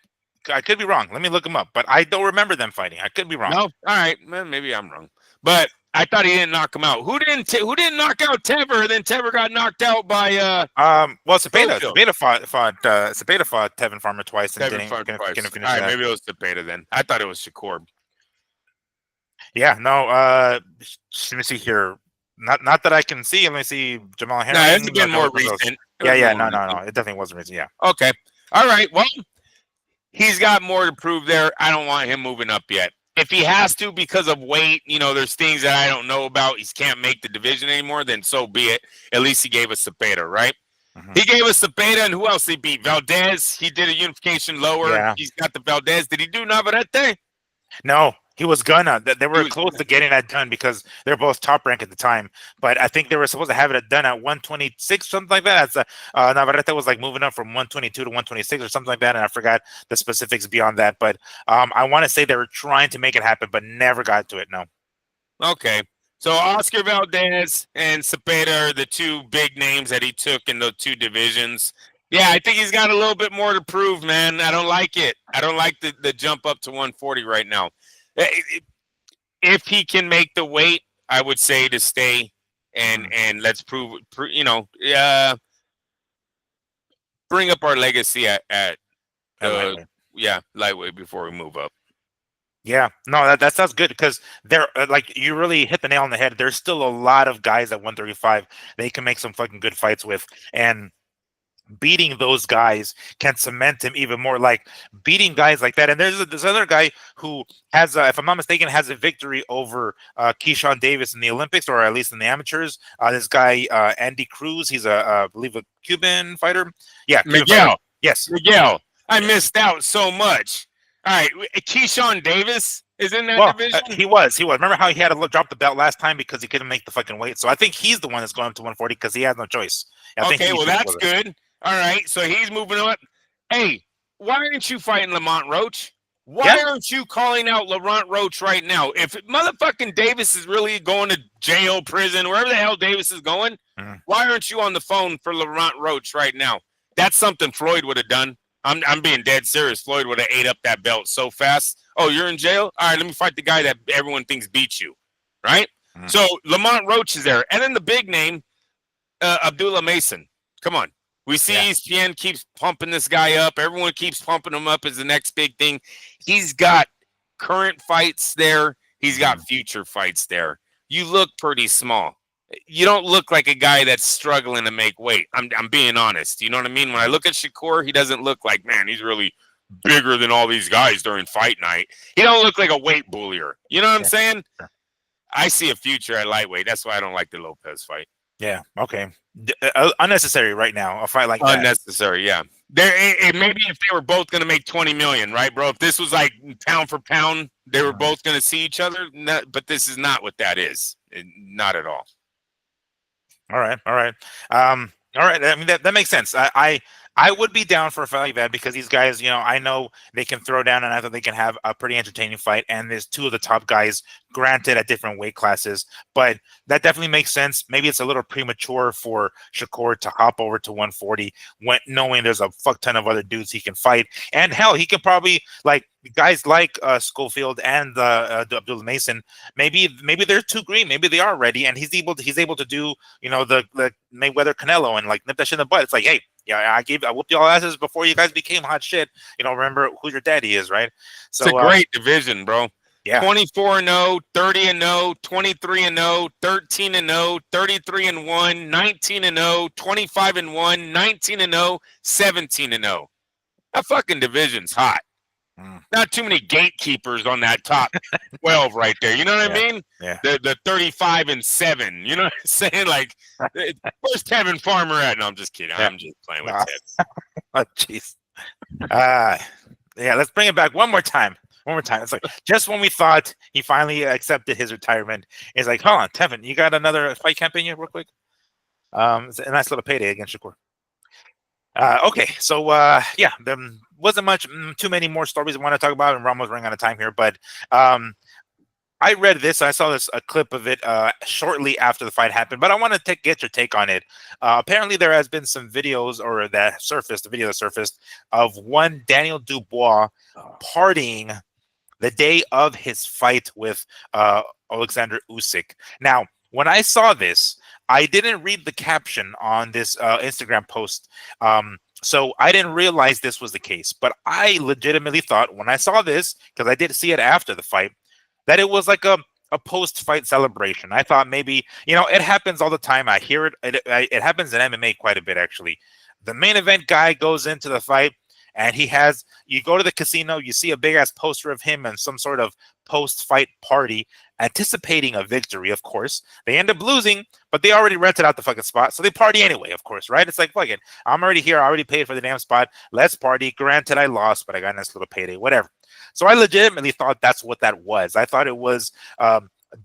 I could be wrong. Let me look him up. But I don't remember them fighting. I could be wrong. No, all right, maybe I'm wrong. But I thought he didn't knock him out. Who didn't knock out Tever? Then Tever got knocked out by well, Cepeda. Holyfield. Cepeda fought Tevin Farmer twice and Tevin fought twice. couldn't All finish right, that. maybe it was Cepeda then. I thought it was Shakur. Yeah, no. Let me see here. Not that I can see. Let me see. Jamal Herring. No, it's again more recent. Yeah. No. It definitely wasn't recent. Yeah. Okay. All right. Well, he's got more to prove there. I don't want him moving up yet. If he has to because of weight, there's things that I don't know about. He can't make the division anymore. Then so be it. At least he gave us Cepeda, right? Mm-hmm. He gave us Cepeda, and who else he beat? Valdez. He did a unification lower. Yeah. He's got the Valdez. Did he do Navarrete? No. He was gonna. They were close to getting that done because they're both top rank at the time. But I think they were supposed to have it done at 126, something like that. Navarrete was like moving up from 122 to 126 or something like that, and I forgot the specifics beyond that. But I want to say they were trying to make it happen, but never got to it. No. Okay. So Oscar Valdez and Cepeda are the two big names that he took in the two divisions. Yeah, I think he's got a little bit more to prove, man. I don't like it. I don't like the jump up to 140 right now. If he can make the weight, I would say to stay and let's prove, bring up our legacy at lightweight before we move up. Yeah, no, that sounds good because they're like you really hit the nail on the head. There's still a lot of guys at 135 they can make some fucking good fights with, and beating those guys can cement him even more. Like beating guys like that. And there's this other guy who has, if I'm not mistaken, has a victory over Keyshawn Davis in the Olympics, or at least in the amateurs. This guy, Andy Cruz, he's I believe a Cuban fighter. Yeah, Cuban Miguel. Fighter. Yes, Miguel. I missed out so much. All right, Keyshawn Davis is in that division. He was. Remember how he had to drop the belt last time because he couldn't make the fucking weight. So I think he's the one that's going up to 140 because he has no choice. Okay, well that's good. All right, so he's moving up. Hey, why aren't you fighting Lamont Roach? Why aren't you calling out Laurent Roach right now? If motherfucking Davis is really going to jail, prison, wherever the hell Davis is going, why aren't you on the phone for Laurent Roach right now? That's something Floyd would have done. I'm being dead serious. Floyd would have ate up that belt so fast. Oh, you're in jail? All right, let me fight the guy that everyone thinks beat you, right? So Lamont Roach is there. And then the big name, Abdullah Mason. Come on. We see ESPN keeps pumping this guy up. Everyone keeps pumping him up as the next big thing. He's got current fights there. He's got future fights there. You look pretty small. You don't look like a guy that's struggling to make weight. I'm being honest. You know what I mean? When I look at Shakur, he doesn't look like, man, he's really bigger than all these guys during fight night. He don't look like a weight bullier. You know what I'm saying? I see a future at lightweight. That's why I don't like the Lopez fight. Yeah. Okay. Unnecessary right now. A fight like that. Unnecessary. Yeah. Maybe if they were both going to make 20 million, right, bro? If this was like pound for pound, they were both going to see each other. But this is not what that is. Not at all. All right. I mean that makes sense. I would be down for a fight like that because these guys, I know they can throw down and I think they can have a pretty entertaining fight. And there's two of the top guys, granted at different weight classes, but that definitely makes sense. Maybe it's a little premature for Shakur to hop over to 140 when knowing there's a fuck ton of other dudes he can fight. And hell, he can probably guys like Schofield and Abdullah Mason. Maybe they're too green. Maybe they are ready, and he's able to do the Mayweather Canelo and nip that shit in the butt. It's like, hey. Yeah, I whooped y'all asses before you guys became hot shit. Remember who your daddy is, right? So it's a great division, bro. Yeah. 24-0, 30-0, 23-0, 13-0, 33-1, 19-0, 25-1, 19-0, 17-0. That fucking division's hot. Not too many gatekeepers on that top 12 right there. You know what I mean? Yeah. The 35-7. You know what I'm saying? Where's Tevin Farmer at? No, I'm just kidding. I'm just playing with Tevin. Oh, jeez. Let's bring it back one more time. It's like just when we thought he finally accepted his retirement, it's like, hold on, Tevin, you got another fight campaign here real quick? It's a nice little payday against Shakur. Okay, so yeah, there wasn't much, too many more stories I want to talk about, and we're almost running out of time here. But um, I read this. I saw this a clip of it shortly after the fight happened, but I want to get your take on it. Apparently, there has been some videos, or that surfaced, the video that surfaced of one Daniel Dubois partying the day of his fight with Alexander Usyk. Now, when I saw this, I didn't read the caption on this Instagram post. So I didn't realize this was the case. But I legitimately thought when I saw this, because I did see it after the fight, that it was like a post-fight celebration. I thought maybe, it happens all the time. I hear it. It happens in MMA quite a bit, actually. The main event guy goes into the fight, and you go to the casino, you see a big ass poster of him and some sort of post-fight party, anticipating a victory, of course. They end up losing, but they already rented out the fucking spot, so they party anyway, of course, right? It's like, fuck it, I'm already here, I already paid for the damn spot, let's party. Granted, I lost, but I got a nice little payday, whatever. So I legitimately thought that's what that was. I thought it was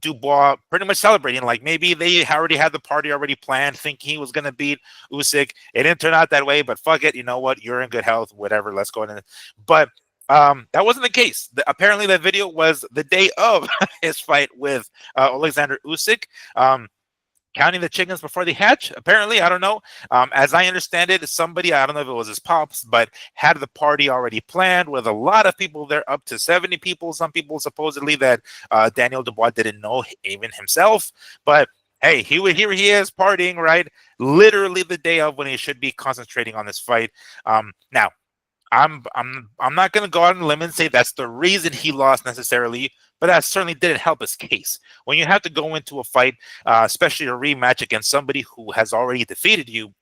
Dubois pretty much celebrating, like maybe they already had the party already planned, thinking he was going to beat Usyk. It didn't turn out that way, but fuck it, you know what? You're in good health, whatever. Let's go in. But that wasn't the case. Apparently, that video was the day of his fight with Alexander Usyk. Counting the chickens before they hatch, apparently. I don't know. As I understand it, somebody, I don't know if it was his pops, but had the party already planned with a lot of people there, up to 70 people. Some people supposedly that Daniel Dubois didn't know, even himself. But hey, here he is partying, right? Literally the day of, when he should be concentrating on this fight. Now, I'm not going to go out on a limb and say that's the reason he lost necessarily, but that certainly didn't help his case. When you have to go into a fight, especially a rematch against somebody who has already defeated you,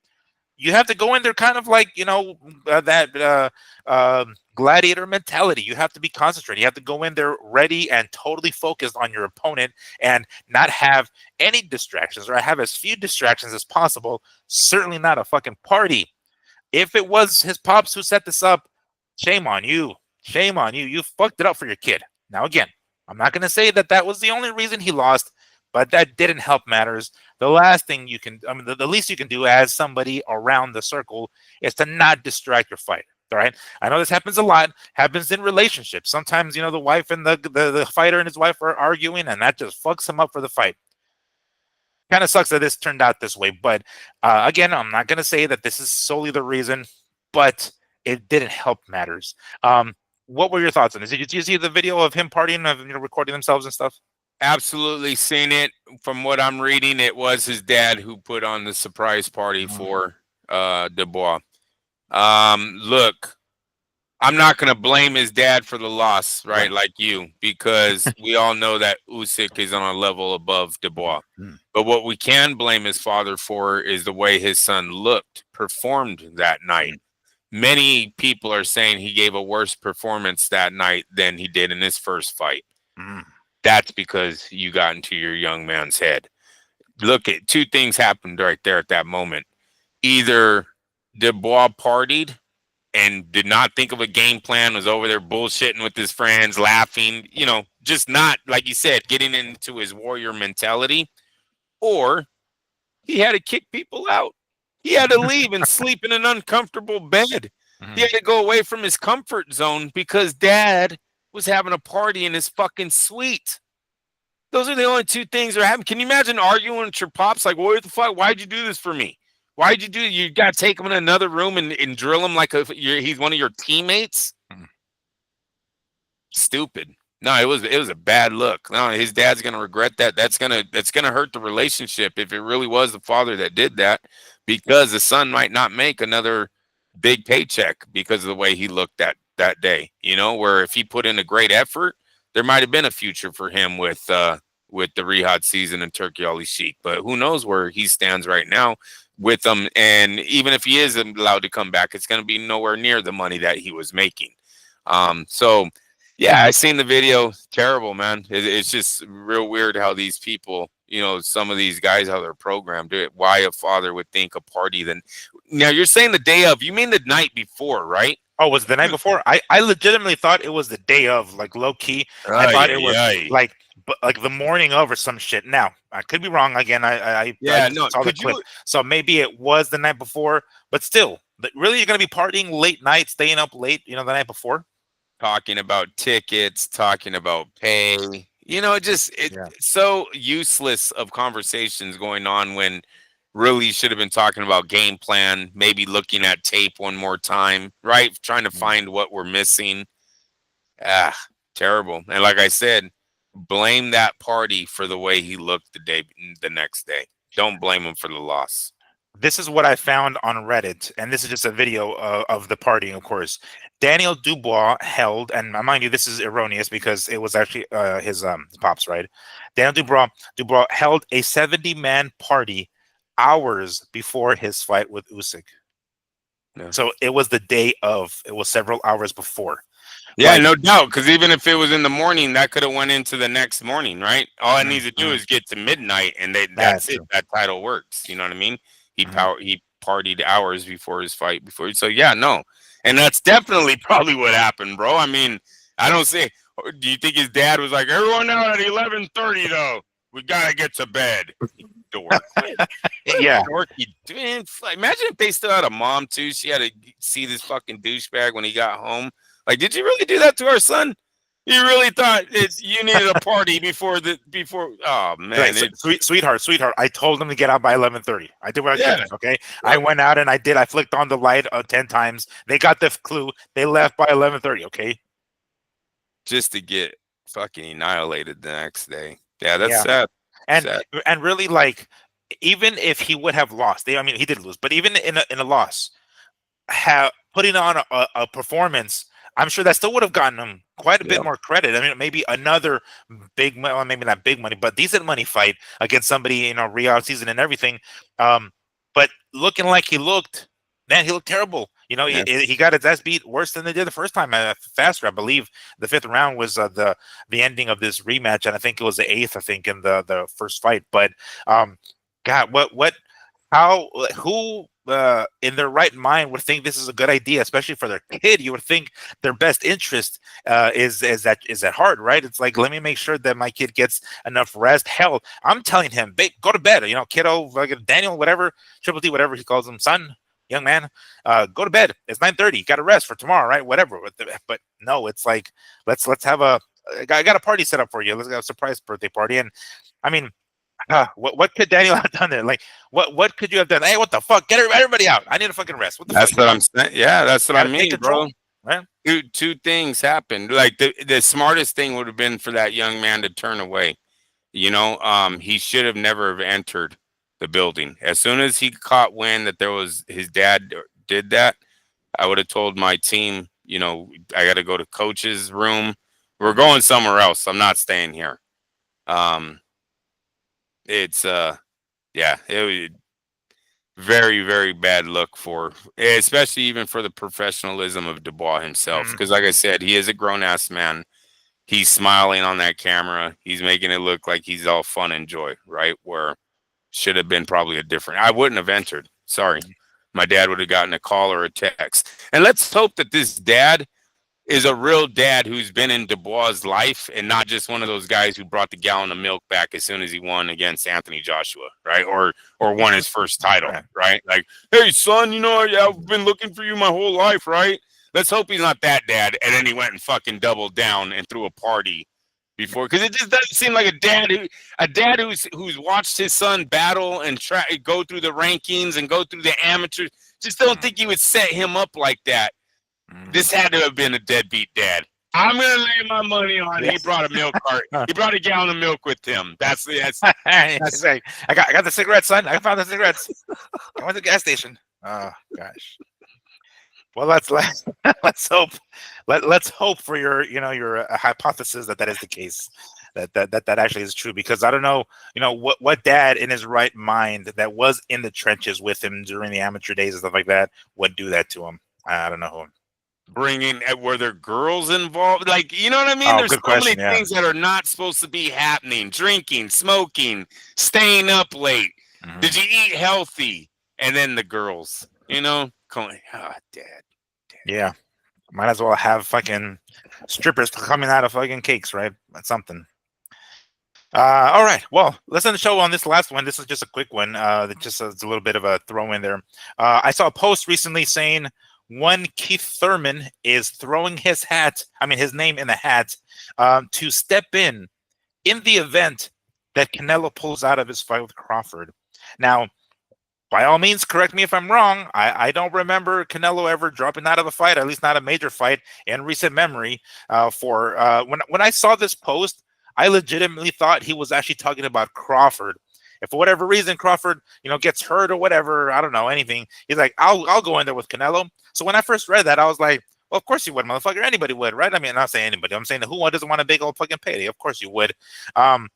you have to go in there kind of like, that gladiator mentality. You have to be concentrated. You have to go in there ready and totally focused on your opponent, and not have any distractions, or have as few distractions as possible. Certainly not a fucking party. If it was his pops who set this up, shame on you. Shame on you. You fucked it up for your kid. Now, again, I'm not going to say that that was the only reason he lost, but that didn't help matters. The last thing you can, the least you can do as somebody around the circle is to not distract your fighter. All right. I know this happens a lot, happens in relationships. Sometimes, the wife and the fighter and his wife are arguing, and that just fucks him up for the fight. Kind of sucks that this turned out this way, but again, I'm not going to say that this is solely the reason, but it didn't help matters. What were your thoughts on this? Did you see the video of him partying, of recording themselves and stuff? Absolutely seen it. From what I'm reading, it was his dad who put on the surprise party for Dubois. Look, I'm not going to blame his dad for the loss, right? Like you, because we all know that Usyk is on a level above Dubois. But what we can blame his father for is the way his son performed that night. Many people are saying he gave a worse performance that night than he did in his first fight. That's because you got into your young man's head. Look, at two things happened right there at that moment. Either Dubois partied and did not think of a game plan, was over there bullshitting with his friends, laughing, just not, like you said, getting into his warrior mentality, or he had to kick people out. He had to leave and sleep in an uncomfortable bed. He had to go away from his comfort zone because dad was having a party in his fucking suite. Those are the only two things that are happening. Can you imagine arguing with your pops? Like, what the fuck? Why'd you do this for me? Why'd you do it? You got to take him in another room and drill him like he's one of your teammates? Stupid. No, it was a bad look. No, his dad's gonna regret that. That's gonna hurt the relationship if it really was the father that did that, because the son might not make another big paycheck because of the way he looked that day. Where if he put in a great effort, there might have been a future for him with the Riyadh season and Turkey Ali Sheikh. But who knows where he stands right now with them. And even if he is allowed to come back, it's going to be nowhere near the money that he was making. So yeah, I seen the video. Terrible, man. It's just real weird how these people, some of these guys, how they're programmed. Why a father would think a party then. Now you're saying the day of, you mean the night before, right? Oh, was it the night before? I legitimately thought it was the day of, like low key. I thought it was like but like the morning of or some shit. Now I could be wrong. Again, I Yeah, no. saw the Could clip, you so maybe it was the night before. But still, really, you're gonna be partying late night, staying up late, the night before. talking about tickets, talking about pay? Just it's Yeah. so useless of conversations going on when really should have been talking about game plan, maybe looking at tape one more time, right? Trying to Mm. find what we're missing. Ah, terrible. And like I said, blame that party for the way he looked the next day. Don't blame him for the loss. This is what I found on Reddit, and this is just a video of the party, of course. Daniel Dubois held, and mind you, this is erroneous because it was actually his pops, right? Daniel Dubois held a 70-man party hours before his fight with Usyk. Yeah. So it was the day of. It was several hours before. Yeah, Like no doubt. Because even if it was in the morning, that could have went into the next morning, right? All it needs to do mhm, is get to midnight, and that's that's it. true. That title works. You know what I mean? Mhm. He partied hours before his fight. So yeah, no, and that's definitely probably what happened, bro. I mean, I don't say. Do you think his dad was like, "Everyone out at 11:30, though? We gotta get to bed." Dork. What Yeah. a dorky dude. Imagine if they still had a mom too. She had to see this fucking douchebag when he got home. Like, did you really do that to our son? You really thought you needed a party before? Oh Like, man, sweetheart. I told him to get out by 11:30. I did what I yeah, should. Okay, I went out and I did. I flicked on the light 10 times. They got the clue. They left by 11:30. Okay. just to get fucking annihilated the next day. Yeah, that's Yeah, sad. and Sad. and really, like, even if he would have lost, I mean, he did lose, but even in a loss, putting on a performance, I'm sure that still would have gotten him quite a bit Yep. more credit. I mean, maybe another well, maybe not big money, but decent money fight against somebody, re-out season and everything. Um, but looking like he looked, man, he looked terrible. Yeah. He got his ass beat worse than they did the first time. Faster, I believe. The fifth round was the ending of this rematch, and I think it was the eighth. I think in the first fight. But God, what how who in their right mind would think this is a good idea, especially for their kid? You would think their best interest is at heart, right? It's like, let me make sure that my kid gets enough rest. Hell, I'm telling him, babe, go to bed. Kiddo, like Daniel, whatever, Triple T, whatever he calls him, son, young man, go to bed. It's 9:30. Got to rest for tomorrow, right? Whatever. But no, it's like let's have I got a party set up for you. Let's have a surprise birthday party. And I mean, what could Daniel have done there? Like, what could you have done? Hey, what the fuck? Get everybody out. I need a fucking rest. What the fuck? That's what I'm saying. Yeah, that's what I Got to take mean, bro. control, right? Two things happened. Like the smartest thing would have been for that young man to turn away. He should have never have entered the building. As soon as he caught wind that there was his dad did that, I would have told my team, I got to go to coach's room. We're going somewhere else. I'm not staying here. It's yeah, it was very, very bad look for, especially even for the professionalism of Dubois himself. Because like I Mhm. said, he is a grown ass man. He's smiling on that camera. He's making it look like he's all fun and joy, right? Where should have been probably a different. I wouldn't have entered. Sorry. My dad would have gotten a call or a text. And let's hope that this dad is a real dad who's been in Dubois' life and not just one of those guys who brought the gallon of milk back as soon as he won against Anthony Joshua, right? Or won his first title, Right. right? Like, hey son, I've been looking for you my whole life, right? Let's hope he's not that dad. And then he went and fucking doubled down and threw a party before, because it just doesn't seem like a dad who's watched his son battle and go through the rankings and go through the amateurs. Just don't think he would set him up like that. Mhm. This had to have been a deadbeat dad. I'm gonna lay my money on Yeah. he brought a milk cart. He brought a gallon of milk with him. It's like, I got the cigarettes, son. I found the cigarettes. I went to the gas station. Oh gosh. Well, let's hope let's hope for your hypothesis that is the case, that actually is true, because I don't know, what dad in his right mind that was in the trenches with him during the amateur days and stuff like that would do that to him. I don't know who. bringing were there girls involved? Like, you know what I mean? Oh, There's good so many question. Yeah. things that are not supposed to be happening. Drinking, smoking, staying up late. Mhm. Did you eat healthy? And then the girls, going, dad. Yeah. Might as well have fucking strippers coming out of fucking cakes, right? That's something. All right. Well, let's end the show on this last one. This is just a quick one. That just it's a little bit of a throw in there. I saw a post recently saying one Keith Thurman is throwing his name in the hat, to step in the event that Canelo pulls out of his fight with Crawford. Now, by all means, correct me if I'm wrong. I don't remember Canelo ever dropping out of a fight, at least not a major fight in recent memory. When I saw this post, I legitimately thought he was actually talking about Crawford. If for whatever reason Crawford, gets hurt or whatever, I don't know anything. He's like, I'll go in there with Canelo. So when I first read that, I was like, well, of course you would, motherfucker. Anybody would, right? I mean, I'm not saying anybody. I'm saying who doesn't want a big old fucking payday? Of course you would. And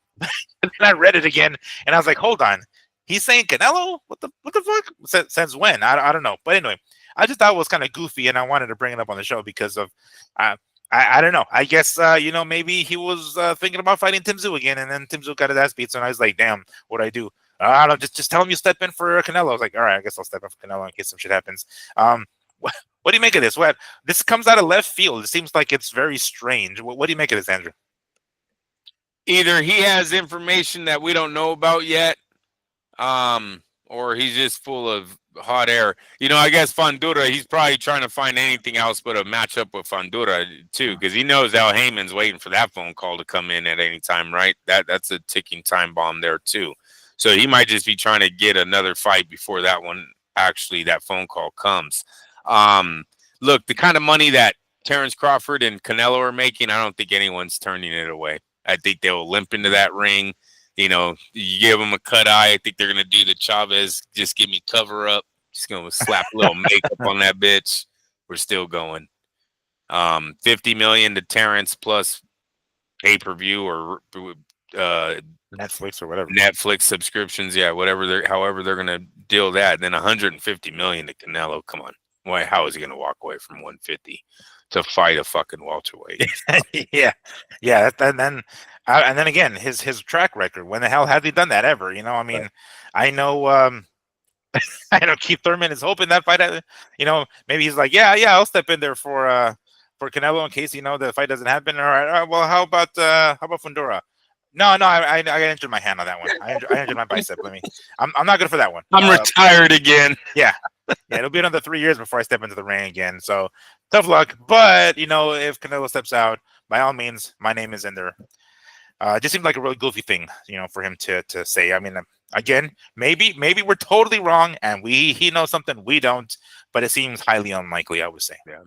then I read it again, and I was like, hold on. He's saying Canelo? What the fuck? Since when? I don't know. But anyway, I just thought it was kind of goofy, and I wanted to bring it up on the show because of I don't know. I guess maybe he was thinking about fighting Tim Tszyu again, and then Tim Tszyu got his ass beat. So I was like, damn, what do I do? I don't just tell him you step in for Canelo. I was like, all right, I guess I'll step in for Canelo in case some shit happens. What do you make of this? What this comes out of left field? It seems like it's very strange. What do you make of this, Andrew? Either he has information that we don't know about yet, or he's just full of hot air. I guess Fundura, he's probably trying to find anything else but a matchup with Fundura too, because he knows Al Heyman's waiting for that phone call to come in at any time, right? That's a ticking time bomb there too. So he might just be trying to get another fight before that phone call comes. Look, the kind of money that Terrence Crawford and Canelo are making, I don't think anyone's turning it away. I think they'll limp into that ring. You give them a cut eye. I think they're going to do the Chavez, just give me cover up. Just going to slap a little makeup on that bitch. We're still going. 50 million to Terrence plus pay-per-view or Netflix or whatever. Netflix subscriptions. Yeah, however they're going to deal that. And then 150 million to Canelo. Come on. Why? How is he going to walk away from 150 to fight a fucking welterweight? yeah. And then again, his track record. When the hell has he done that ever? I mean, I know. I know Keith Thurman is hoping that fight. Maybe he's like, yeah, I'll step in there for Canelo in case the fight doesn't happen. All right. Well, how about Fundura? No, I injured my hand on that one. I injured my bicep. I'm not good for that one. I'm retired again. Yeah, it'll be another 3 years before I step into the ring again. So tough luck. But if Canelo steps out, by all means, my name is in there. It just seemed like a really goofy thing, for him to say. I mean, again, maybe we're totally wrong, and he knows something we don't, but it seems highly unlikely, I would say. Yeah.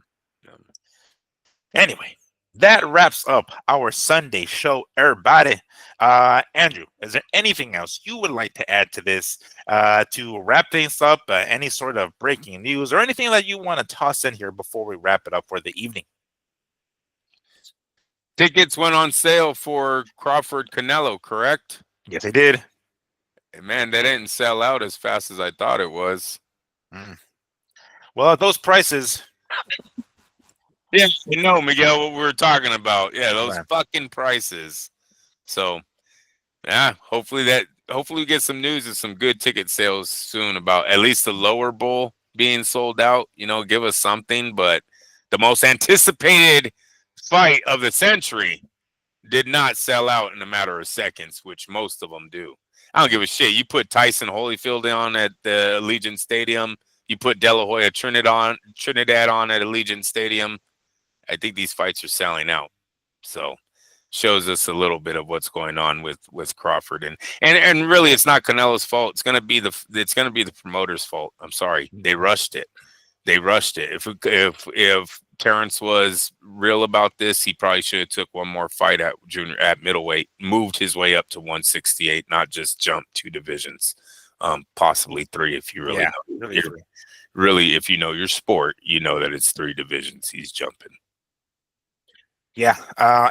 Anyway, that wraps up our Sunday show, everybody. Andrew, is there anything else you would like to add to this to wrap things up? Any sort of breaking news or anything that you want to toss in here before we wrap it up for the evening? Tickets went on sale for Crawford Canelo, correct? Yes, they did. Man, they didn't sell out as fast as I thought it was. Well, at those prices. Yeah, Miguel, what we were talking about. Yeah, those fucking prices. So, yeah, hopefully we get some news of some good ticket sales soon about at least the lower bowl being sold out. Give us something. But the most anticipated fight of the century did not sell out in a matter of seconds, which most of them do. I don't give a shit. You put Tyson Holyfield on at the Allegiant Stadium. You put De La Hoya Trinidad on at Allegiant Stadium. I think these fights are selling out. So shows us a little bit of what's going on with Crawford and really it's not Canelo's fault. It's gonna be the promoter's fault. I'm sorry. They rushed it. If Terrence was real about this, he probably should have took one more fight at middleweight, moved his way up to 168, not just jumped 2 divisions, possibly 3 if you really know. Really, if you know your sport, you know that it's 3 divisions he's jumping. Yeah,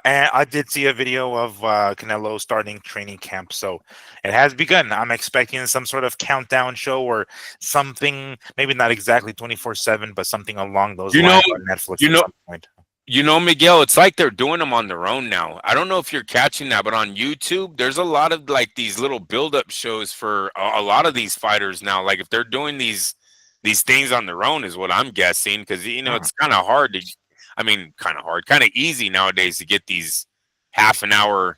and I did see a video of Canelo starting training camp, so it has begun. I'm expecting some sort of countdown show or something, maybe not exactly 24/7, but something along those lines on Netflix at some point. Miguel, it's like they're doing them on their own now. I don't know if you're catching that, but on YouTube, there's a lot of like these little build-up shows for a lot of these fighters now. Like if they're doing these things on their own is what I'm guessing, because it's kind of easy nowadays to get these half an hour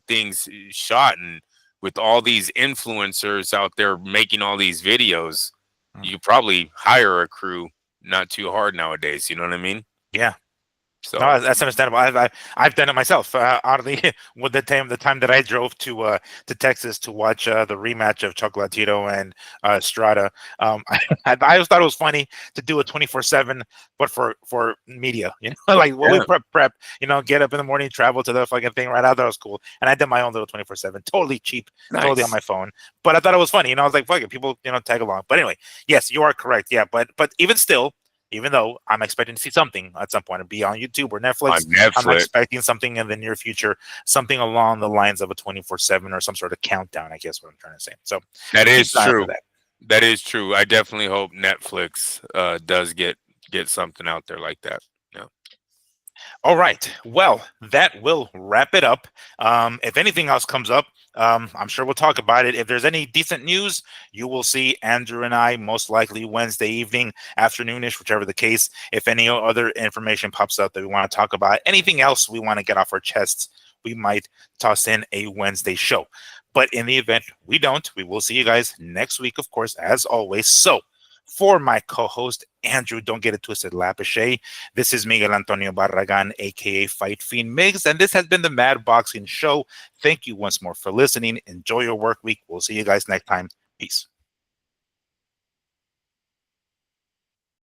things shot, and with all these influencers out there making all these videos, Mm. you probably hire a crew not too hard nowadays. You know what I mean? Yeah. So No, that's understandable. I've done it myself. Oddly, with the time that I drove to Texas to watch the rematch of Chocolatito and Strada, I always thought it was funny to do a 24/7, but for media, like what we yeah, prep, get up in the morning, travel to the fucking thing right out. That was cool, and I did my own little 24/7, totally cheap, totally on nice. my phone. But I thought it was funny. I was like, fuck it, people, tag along. But anyway, yes, you are correct. Yeah, but even still, even though I'm expecting to see something at some point and be on YouTube or On Netflix, I'm Netflix, expecting something in the near future, something along the lines of a 24/7 or some sort of countdown, I guess what I'm trying to say. So that keep is an eye for true. that. That is true. I definitely hope Netflix does get something out there like that. Yeah. All right. Well, that will wrap it up. If anything else comes up, I'm sure we'll talk about it. If there's any decent news, you will see Andrew and I most likely Wednesday evening, afternoonish, whichever the case. If any other information pops up that we want to talk about, anything else we want to get off our chests, we might toss in a Wednesday show. But in the event we don't, we will see you guys next week, of course, as always. So for my co-host, Andrew, don't get it twisted, Lapiche. This is Miguel Antonio Barragan, aka Fight Fiend Migs, and this has been the Mad Boxing Show. Thank you once more for listening. Enjoy your work week. We'll see you guys next time. Peace.